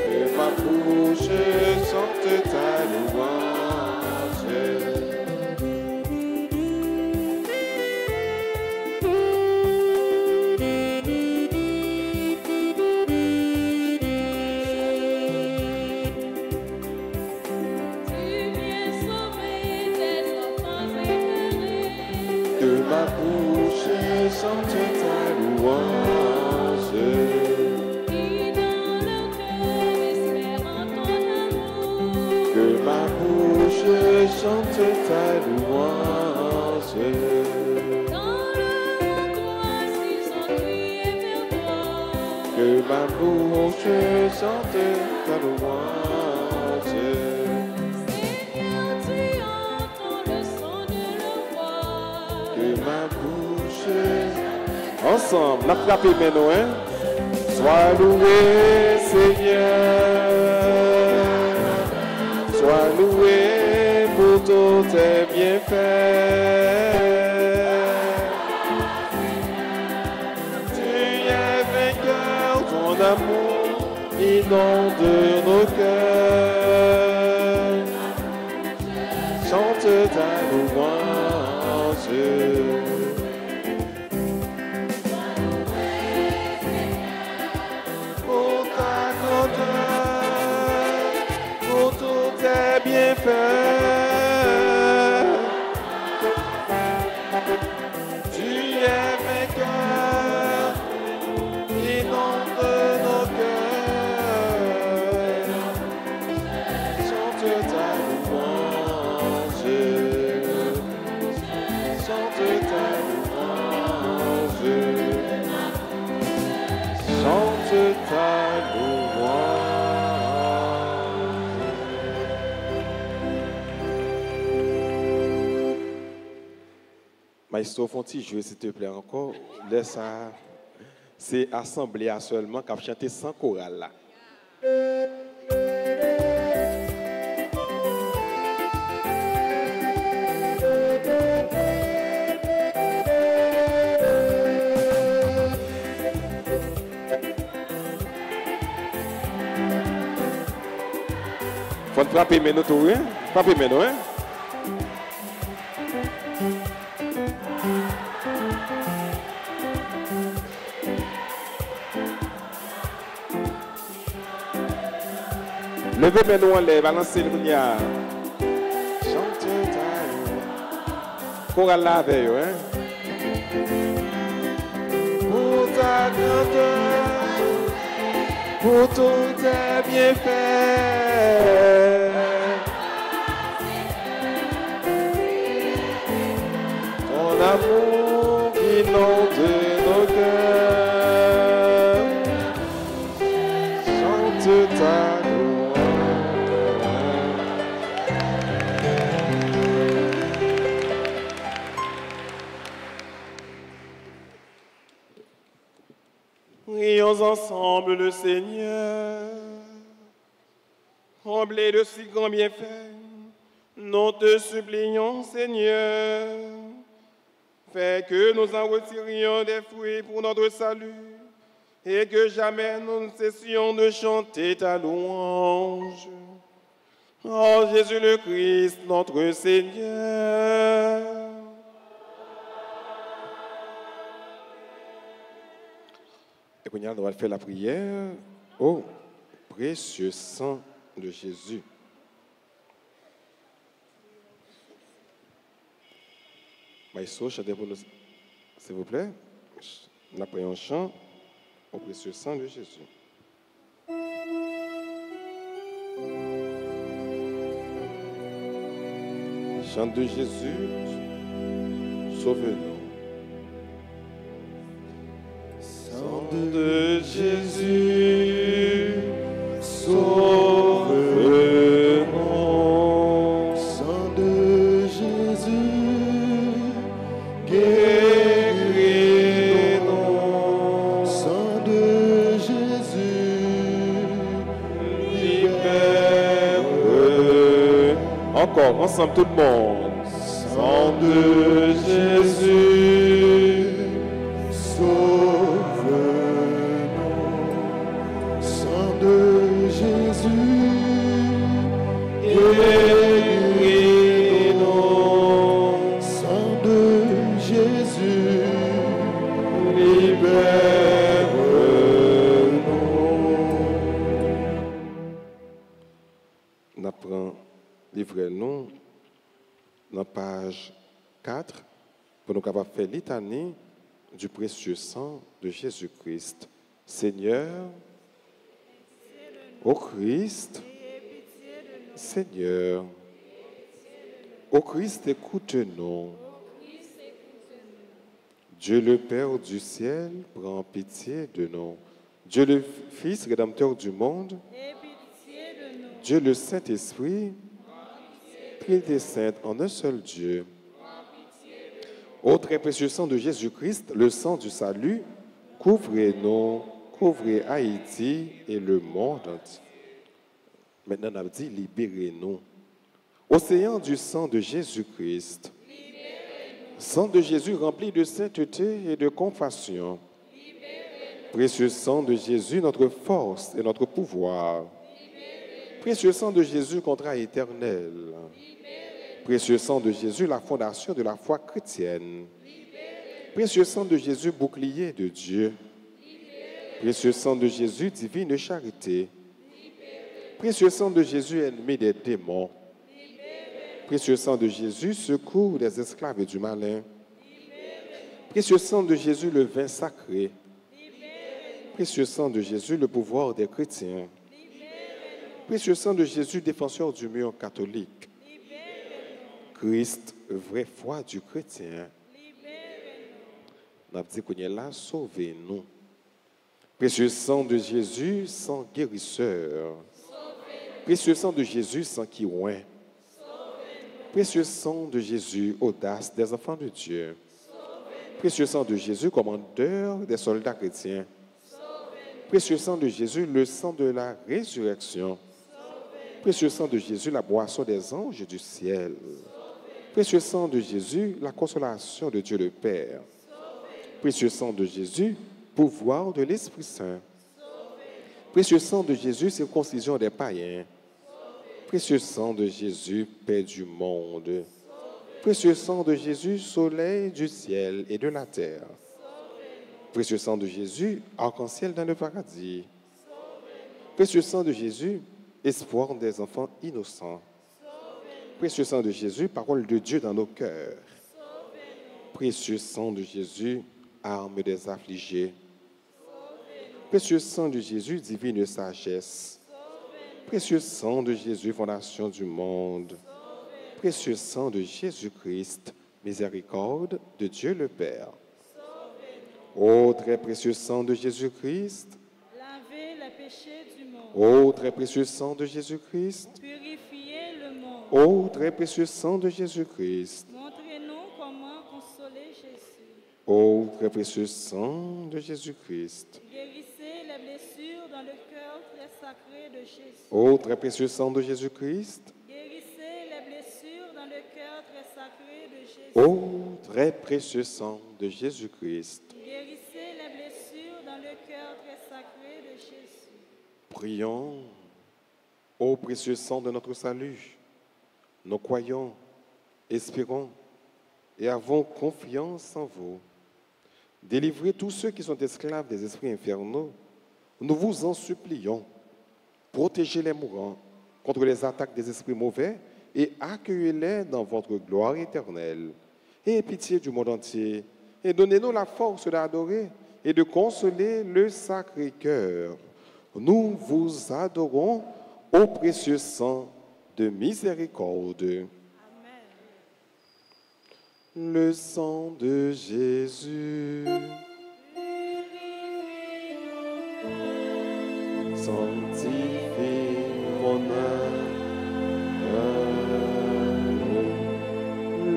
Que ma bouche chante ta louange. Tu viens sauver tes enfants égarés. Que ma bouche chante ta louange. Qui dans leur cœur espèrent en ton amour. Que ma bouche chante ta louange. Dans leur angoisse, ils ont crié vers toi. Que ma bouche chante ta louange. Seigneur, tu entends le son de leur voix. Que ma bouche. Ensemble, la frappe maintenant, hein? Sois loué, Seigneur. Sois loué pour tous tes bienfaits. Tu es vainqueur, ton amour inonde nos cœurs. Chante ta louange. Pour ta grandeur, pour tous tes bienfaits. Tu es vainqueur, inonde nos cœurs. Chante ta louange. Chante ta louange. Chante ta louange. Maestro, font-ils jouer s'il te plaît encore? Laisse ça. C'est assemblée seulement qui a chanté sans chorale là. Faut frapper maintenant tout, hein? Frapper maintenant, hein? Levez maintenant en l'air, balancez le mounia. Chante ta louange. Chorale là avec eux, hein? Pour ta grandeur, pour tous tes bienfaits. Ton amour inonde nos cœurs. Chante ta prions ensemble le Seigneur. Comblé de si grands bienfaits, nous te supplions, Seigneur. Fais que nous en retirions des fruits pour notre salut et que jamais nous ne cessions de chanter ta louange. Oh Jésus le Christ, notre Seigneur. Et qu'on va faire la prière au précieux sang de Jésus. Maïso, chantez pour nous, s'il vous plaît. Nous apprenons un chant au précieux sang de Jésus. Chant de Jésus, sauve-nous. Sang de Jésus, sauve-nous. Sang de Jésus, Guéris-nous. sang de Jésus, Libère. Encore, ensemble tout le monde. Sang de Jésus, sauve-nous. Sang de Jésus, guéris-nous. sang de Jésus, Nous apprenons, livrez-nous dans page 4 pour nous capables de faire litanie du précieux sang de Jésus-Christ. Seigneur, ô Christ, Seigneur, ô Christ, écoute-nous. Dieu le Père du ciel, prends pitié de nous. Dieu le Fils rédempteur du monde, Dieu le Saint-Esprit, Trinité sainte en un seul Dieu. Ô très précieux sang de Jésus-Christ, le sang du salut, couvrez-nous, couvrez Haïti et le monde entier. Maintenant, on a dit libérez-nous. Océan du sang de Jésus-Christ, sang de Jésus rempli de sainteté et de compassion. Précieux sang de Jésus, notre force et notre pouvoir. Précieux sang de Jésus, contrat éternel. Précieux sang de Jésus, la fondation de la foi chrétienne. Précieux sang de Jésus, bouclier de Dieu. Précieux sang de Jésus, divine charité. Précieux sang de Jésus, ennemi des démons. Précieux sang de Jésus, secours des esclaves et du malin. Précieux sang de Jésus, le vin sacré. Précieux sang de Jésus, le pouvoir des chrétiens. Précieux sang de Jésus, défenseur du mur catholique. Christ, vraie foi du chrétien. Nous avons dit qu'on est là, sauvez-nous. Précieux sang de Jésus, sang guérisseur. Précieux sang de Jésus, sang qui oint. Précieux sang de Jésus, audace des enfants de Dieu. Précieux sang de Jésus, commandeur des soldats chrétiens. Précieux sang de Jésus, le sang de la résurrection. Précieux sang de Jésus, la boisson des anges du ciel. Précieux sang de Jésus, la consolation de Dieu le Père. Précieux sang de Jésus, pouvoir de l'Esprit Saint. Précieux sang de Jésus, circoncision des païens. Précieux sang de Jésus, paix du monde. Précieux sang de Jésus, soleil du ciel et de la terre. Précieux sang de Jésus, arc-en-ciel dans le paradis. Précieux sang de Jésus, espoir des enfants innocents. Précieux sang de Jésus, parole de Dieu dans nos cœurs. Précieux sang de Jésus, arme des affligés. Précieux sang de Jésus, divine sagesse. Précieux sang de Jésus, fondation du monde. Précieux sang de Jésus-Christ, miséricorde de Dieu le Père. Ô très précieux sang de Jésus-Christ, Lavez les péchés du monde. ô très précieux sang de Jésus-Christ, Purifiez le monde. ô très précieux sang de Jésus-Christ, Montrez-nous comment consoler Jésus. ô très précieux sang de Jésus-Christ, Guérissez les blessures dans le cœur très sacré de Jésus. ô très précieux sang de Jésus-Christ, Guérissez les blessures dans le cœur très sacré de Jésus. ô très précieux sang de Jésus-Christ. Guérissez les blessures dans le cœur très sacré de Jésus. Prions, ô précieux sang de notre salut. Nous croyons, espérons et avons confiance en vous. Délivrez tous ceux qui sont esclaves des esprits infernaux. Nous vous en supplions. Protégez les mourants contre les attaques des esprits mauvais et accueillez-les dans votre gloire éternelle. aie pitié du monde entier et donnez-nous la force d'adorer et de consoler le Sacré-Cœur. Nous vous adorons au précieux sang de miséricorde. Le sang de Jésus. Sanctifie mon âme.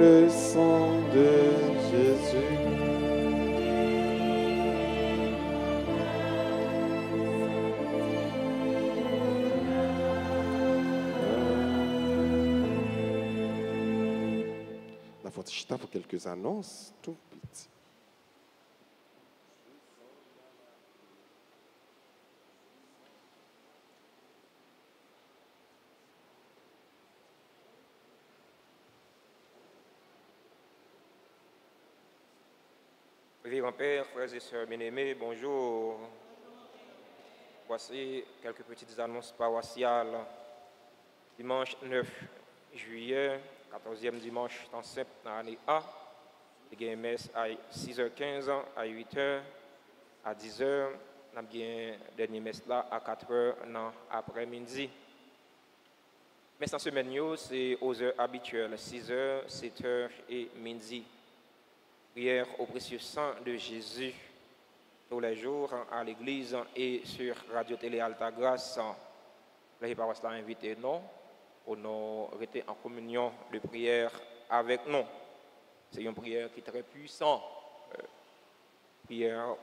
Le sang de Jésus. La Fortichita pour quelques annonces, tout petit. Révérend Père, frères et sœurs bien-aimés, bonjour. Voici quelques petites annonces paroissiales. Dimanche 9 juillet, 14e dimanche dans l'année A, il y a une messe à 6h15, à 8h, à 10h. Nous avons une dernière messe là à 4h dans l'après-midi. Messe en semaine, c'est aux heures habituelles, 6h, 7h et midi. Prière au précieux sang de Jésus tous les jours à l'église et sur Radio Télé Alta Grâce. Les paroisses l'ont invité nous pour nous rester en communion de prière avec nous. C'est une prière qui est très puissante. Prière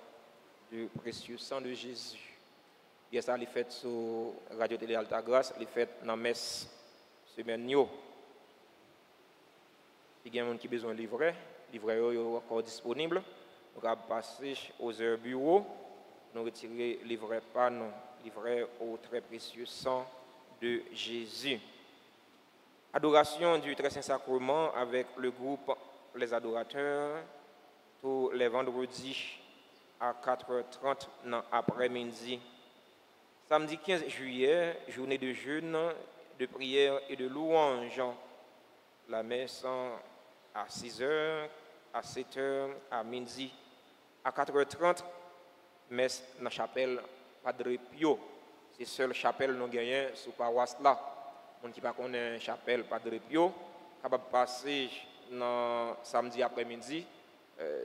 du précieux sang de Jésus. Et ça, les fêtes sur Radio Télé Alta Grâce, les fêtes dans la messe semaine. Il y a des gens qui ont besoin de livrer. Livret est encore disponible. Nous allons passer aux heures bureau. Nous retirer livret pas non, livret au très précieux sang de Jésus. Adoration du Très Saint Sacrement avec le groupe Les Adorateurs tous les vendredis à 4h30 dans l'après-midi. Samedi 15 juillet, journée de jeûne, de prière et de louange. La messe à 6h, à 7h, à midi, à 4h30, messe dans la chapelle Padre Pio. C'est la seule chapelle que nous gagnons sous paroisse là. Les gens qui ne connaissent pas la chapelle Padre Pio, capable de passer dans samedi après-midi,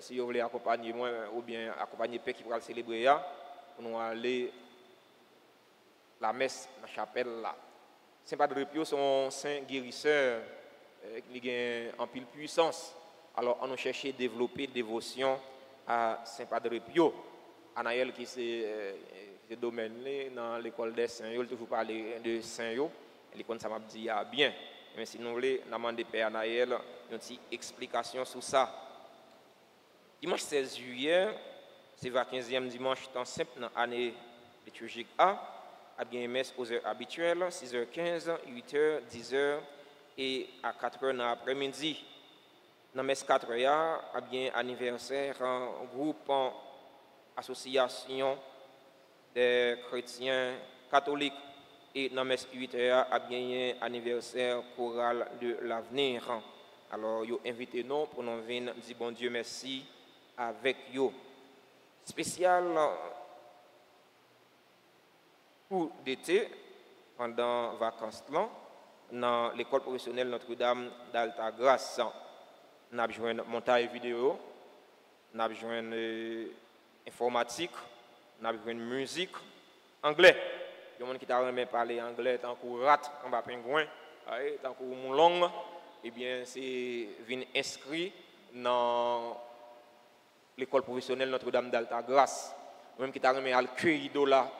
si vous voulez accompagner moi ou bien accompagner Père qui va le célébrer, pour nous aller la messe dans la chapelle là. Saint Padre Pio, son saint guérisseur. Qui a en pile puissance. Alors, on a cherché à développer dévotion à Saint Padre Pio. Anaël, qui c'est le domaine dans l'école des Saints, il toujours parler de Saint-Yo. L'école, ça m'a dit bien. Mais si nous voulons demander Père Anaël une petite explication sur ça. Dimanche 16 juillet, c'est le 15e dimanche temps simple dans l'année liturgique A. Il y a une messe aux heures habituelles, 6h15, 8h, 10h. Et à 4h dans l'après-midi, dans la messe 4h, il y a bien anniversaire, un groupe, association des chrétiens catholiques. Et dans la messe 8h, il y a bien anniversaire choral de l'avenir. Alors, ils invité nous pour nous venir dire bon Dieu merci avec eux. Spécial pour d'été, pendant les vacances là. Dans l'école professionnelle Notre-Dame d'Alta Grâce, nous avons joué montage vidéo, nous avons joué informatique, nous avons joué musique, anglais. Il y a des gens qui ont parlé anglais tant que rat, en bas pingouin, tant que mon langue, eh bien c'est venu inscrit dans l'école professionnelle Notre-Dame d'Alta Grâce. Même qui ont accueilli là,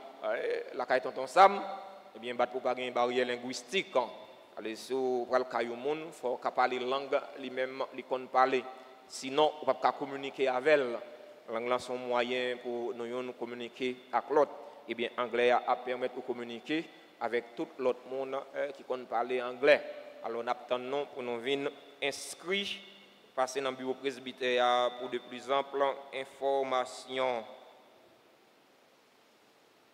la caille tonton Sam, eh bien pour pas une barrière linguistique. Alors, si vous parlez de monde, il faut parler la langue lui-même, lui parler. Sinon, on ne peut pas communiquer avec elle. La langue est un moyen pour nous communiquer avec l'autre. Eh bien, l'anglais a permis de communiquer avec tout l'autre monde qui peut parler anglais. Alors, on attend pour nous venir inscrits, passer dans le bureau presbytère pour de plus amples informations.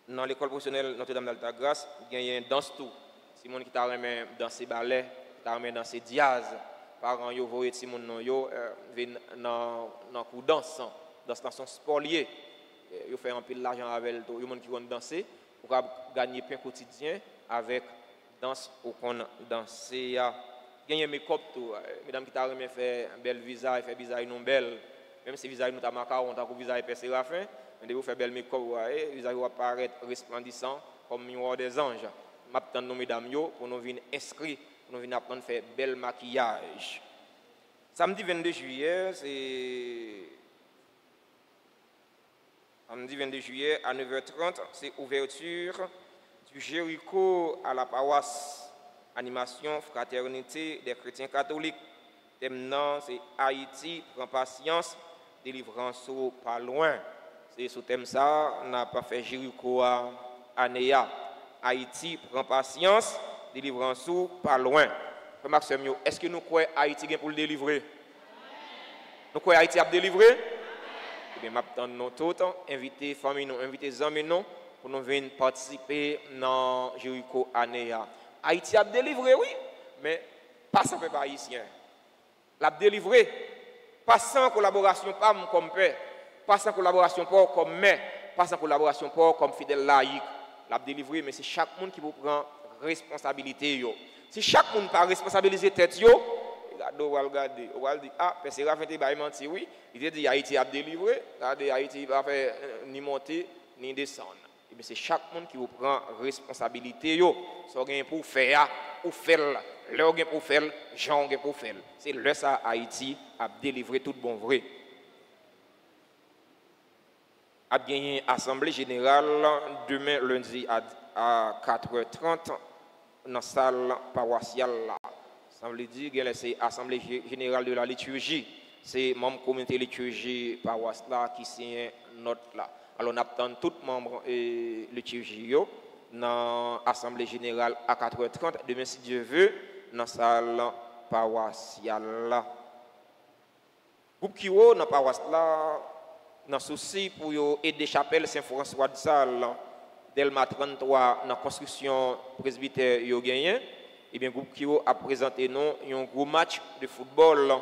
Dans l'école professionnelle Notre-Dame d'Alta Grâce, il y a un danse-tout. Si mon qui t'a remis dans ses ballets, t'a remis dans ses diaz, parents yo voye ti moun nan yo vinn dans cour danse son spolié yo fait un peu de l'argent avec tout yo monde qui vont danser pour gagner pain quotidien avec danse ou qu'on danser gagner make-up tout mesdames qui t'a remis fait un bel visage fait visage non belle même si visage nous t'a macaron tant que visage Père Séraphin mais de vous faire bel make-up visage va paraître resplendissant comme miroir des anges m'attend nous mesdames yo pour nous venir inscrire pour nous venir apprendre faire bel maquillage samedi 22 juillet samedi 22 juillet à 9h30 c'est ouverture du Jéricho à la paroisse animation fraternité des chrétiens catholiques thème non c'est Haïti prend patience délivrance pas loin c'est sous thème ça on n'a pas fait Jéricho à Néa Haïti prend patience délivrance pas loin Maxime est-ce que nous croyons Haïti pour le délivrer nous croyons Haïti a délivré eh bien m'attend nous tout inviter famille nous inviter amis nous pour nous venir participer dans Jéricho à Néa Haïti a délivré oui mais pas sans peuple haïtien l'a délivré pas sans collaboration pas comme père pas sans collaboration pas comme mère pas sans collaboration pas comme fidèle laïque l'a délivré mais c'est chaque monde qui vous prend responsabilité yo si chaque monde pas responsabiliser tête yo regarder on va dire ah Père Séraphin te ba menti oui il dit Haïti a délivré Haïti va faire ni monter ni descendre et bien c'est chaque monde qui vous prend responsabilité yo so gain pour faire ou faire leur gain pour faire Jean gain pour faire c'est le ça Haïti a délivré tout bon vrai a gagné assemblée générale demain lundi à 4h30 dans la salle paroissiale là ça veut dire que c'est assemblée générale de la liturgie c'est membre communauté liturgie paroisse là qui signe note là alors on attend tout membre et liturgie dans assemblée générale à 4h30 demain si Dieu veut dans la salle paroissiale là groupe qui dans la paroisse là dans souci pour aider chapelle Saint-François de Sales Delma 33 dans la construction presbytère yo gagné et bien groupe qui a présenté nous un gros match de football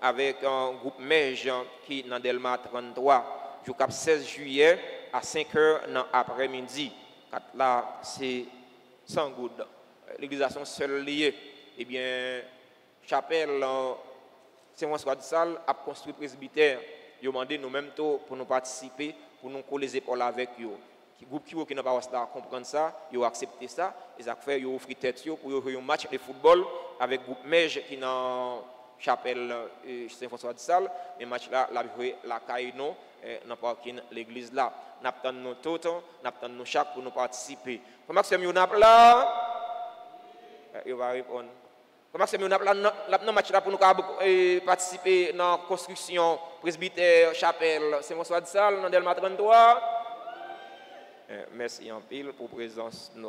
avec un groupe Mège qui dans Delma 33 jusqu'à 16 juillet à 5h dans après-midi là c'est sans good l'église seule liée et bien chapelle Saint-François de Sales a construit presbytère yo demandé nous même pour nous participer pour nous coller les épaules avec eux groupe qui n'a pas comprendre ça, ils ont accepté ça, ils ont fait offrir tête pour un match de football avec groupe Mège qui dans chapelle Saint-François de Sales, mais match là la joué la Caïno dans parking l'église là. N'attend nous tout, n'attend nous chaque pour nous participer. Comment c'est mieux là? Il va répondre. Comment c'est mieux là dans match là pour nous participer dans construction presbytère chapelle Saint-François de Sales dans Delma 33. Merci en pile pour présence. Il y a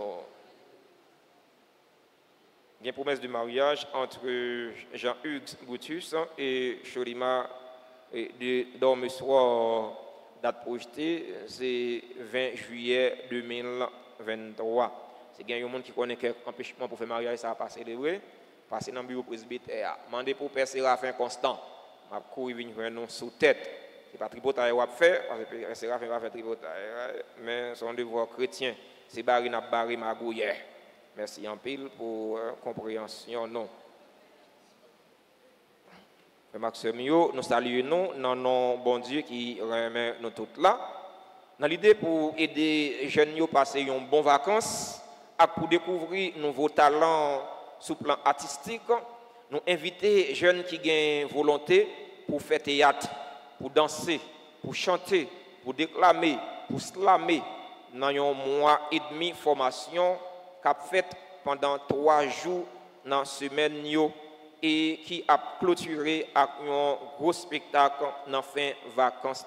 une promesse de mariage entre Jean-Hugues Boutus et Cholima de dorme soir. Date projetée, c'est 20 juillet 2023. C'est il y a un monde qui connaît quelques empêchements pour faire mariage, ça va pas célébrer. Passer dans le bureau presbytère. Mandez pour Père Séraphin Constant. Je vais courir venir nous sous tête. Ce n'est pas tripotaille qu'on fait, parce que Père Séraphin va faire tripotaille. Mais son devoir chrétien, c'est barrer n'a barrer ma gouillère. Merci en pile pour compréhension. Non. Maxime, nous saluons nous, non bon Dieu qui remet nous toutes là. Dans l'idée pour aider les jeunes à passer une bonne vacances, et pour découvrir nouveaux talents sur le plan artistique, nous invitons les jeunes qui ont volonté pour faire théâtre, pour danser, pour chanter, pour déclamer, pour slammer dans un mois et demi de formation qu'a fait pendant 3 jours dans la semaine et qui a clôturé avec un gros spectacle dans la fin de vacances.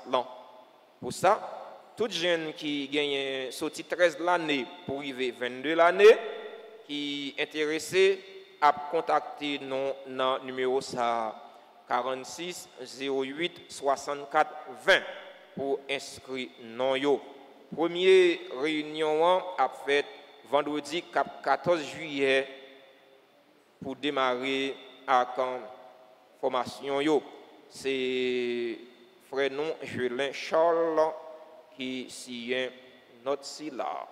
Pour ça, tout jeune qui gagne sorti 13 l'année pour arriver 22 l'année, qui est intéressé à contacter nous dans le numéro 46 08 64 20 pour inscrire non yo. Première réunion a fait vendredi 14 juillet pour démarrer à formation yo. C'est frère nous Julien Charles qui signe notre si là.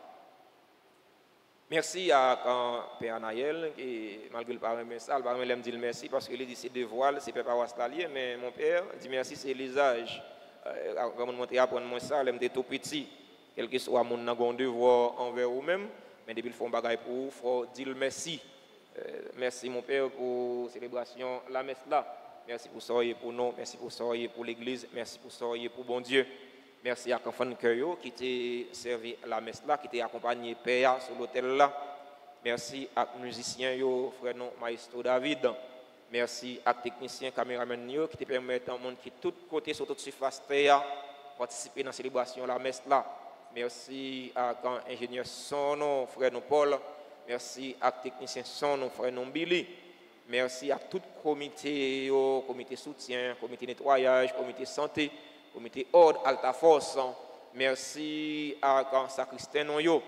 Merci à Père Anaël, qui malgré le parrain message, le parrain me dit merci parce qu'il dit c'est deux voiles, c'est pas Wastalier, mais mon père dit merci, c'est l'usage. Quand on monte à apprendre moi ça, il tout petit, quel que soit mon devoir envers vous-même, mais depuis le fond bagaille pour vous, faut dire merci. Merci mon père pour la célébration la messe là. Merci pour ça pour nous, merci pour ça pour l'église, merci pour ça pour bon Dieu. Merci à Confan Keyo qui t'a servi à la messe là, qui t'a accompagné Père sur l'hôtel là. Merci à musiciens yo, frère non Maestro David. Merci à techniciens caméraman yo qui te permettent à monde qui tout côté sur toute surface terre participer dans la célébration de la messe là. Merci à ingénieur son frère non Paul. Merci à technicien son frère non Billy. Merci à tout comité yo, comité soutien, comité nettoyage, comité santé. Comité ordre Alta Force, merci à Sacristain Noyo,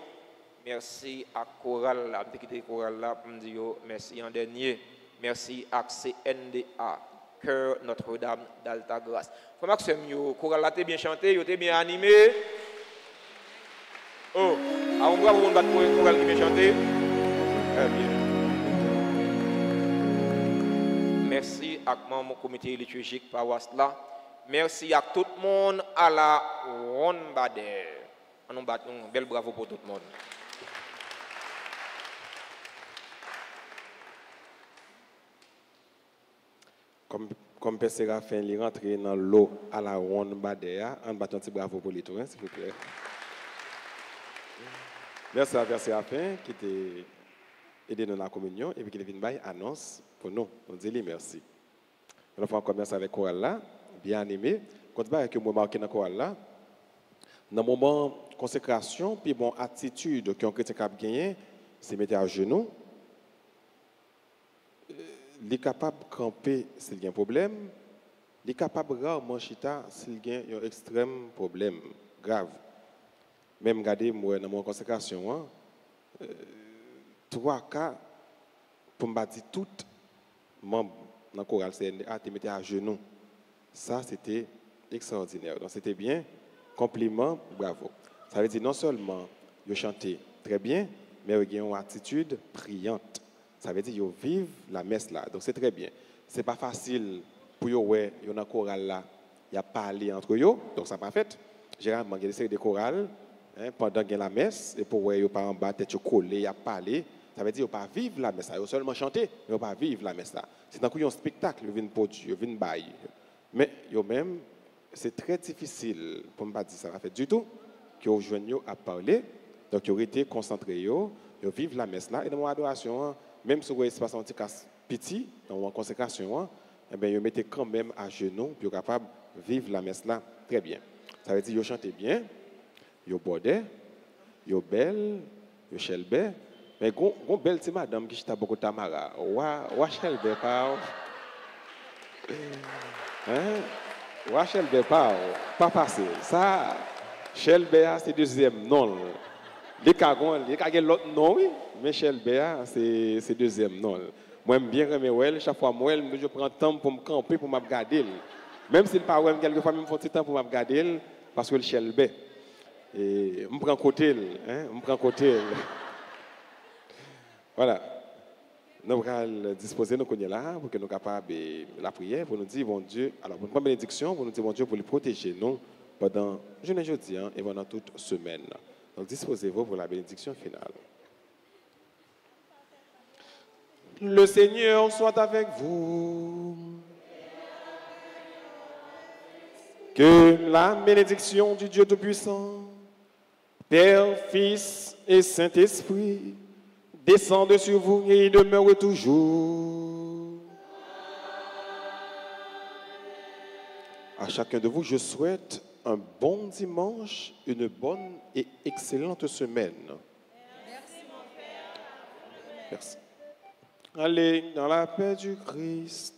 merci à Choral, la petite chorale là pour me dire merci en dernier, merci à CNDA, Cœur Notre-Dame d'Alta Grâce. Faut Maxime yo, chorale là t'es bien chanté, yo t'es bien animé. Oh, à on bravo on bat pour chorale qui bien chanté. Bien. Merci à mon comité liturgique paroisse là. Merci à tout le monde à la Ronde Bader. On bat un bel bravo pour tout le monde. Comme Père Séraphin, il est rentré dans l'eau à la Ronde Bader, on bat un petit bravo pour les tout, s'il vous plaît. Merci à Père Séraphin qui t'a aidé dans la communion et qui est venu bailler annonce pour nous. On dit merci. On va commencer avec Choral là. Bien aimé, quand que moi marqué dans le là, dans le moment de consécration, puis bon attitude qu'un chrétien a gagné, c'est mettre à genoux. Il est capable de camper s'il y a un problème, il est capable de rarement chita s'il y a un extrême problème grave. Même regardez moi dans mon consécration, trois cas pour me dire tout membre dans le choral CNDA, tu mettais à genoux. Ça, c'était extraordinaire. Donc, c'était bien. Compliment, bravo. Ça veut dire non seulement ils chantaient très bien, mais ils ont une attitude priante. Ça veut dire qu'ils vivent la messe là. Donc, c'est très bien. Ce n'est pas facile pour eux, ouais, ils ont un choral là, il y a parlé entre eux. Donc, ça n'a pas fait. Généralement, il y a des séries de chorales pendant qu'il y a la messe, et pour eux, ils n'ont pas en bas, tête collée, il y a parlé. Ça veut dire qu'ils n'ont pas vivre la messe là. Ils ont seulement chanté, mais ils n'ont pas vivre la messe là. C'est dans un spectacle, ils viennent produire, ils viennent bailler. Mais eux-mêmes, c'est très difficile, pour ne pas dire ça va faire du tout, que vous joignez à parler. Donc, ils ont été concentrés, ils vivent la messe là. Et dans mon adoration, même si vous passe un petit casse petit, dans mon consécration, eh bien, ils mettaient quand même à genoux, puis ils sont capables de vivre la messe là très bien. Ça veut dire qu'ils chantaient bien, ils bordaient, ils belles, ils chelbaient. Mais une belle petite madame qui chita beaucoup de Tamara, ou chelbaient pas. Rachel Bépa, pas passé. Ça, Shell Béa, c'est deuxième nom. Les cagons, l'autre nom, oui, mais Shell Béa, c'est deuxième nom. Moi, j'aime bien remettre, chaque fois, moi, je prends le temps pour me camper, pour me regarder. Même si le pas quelquefois, je prends le temps pour me regarder, parce que le Shell Bé. Et je me prends côté, Voilà. Nous allons disposer nos cognes là pour que nous soyons capables de la prière, pour nous dire, bon Dieu, alors pour une bénédiction, pour nous dire, bon Dieu, pour les protéger nous pendant jeudi et pendant toute semaine. Donc disposez-vous pour la bénédiction finale. Le Seigneur soit avec vous. Que la bénédiction du Dieu Tout-Puissant, Père, Fils et Saint-Esprit, descende sur vous et demeure toujours. À chacun de vous, je souhaite un bon dimanche, une bonne et excellente semaine. Merci, mon Père. Merci. Allez dans la paix du Christ.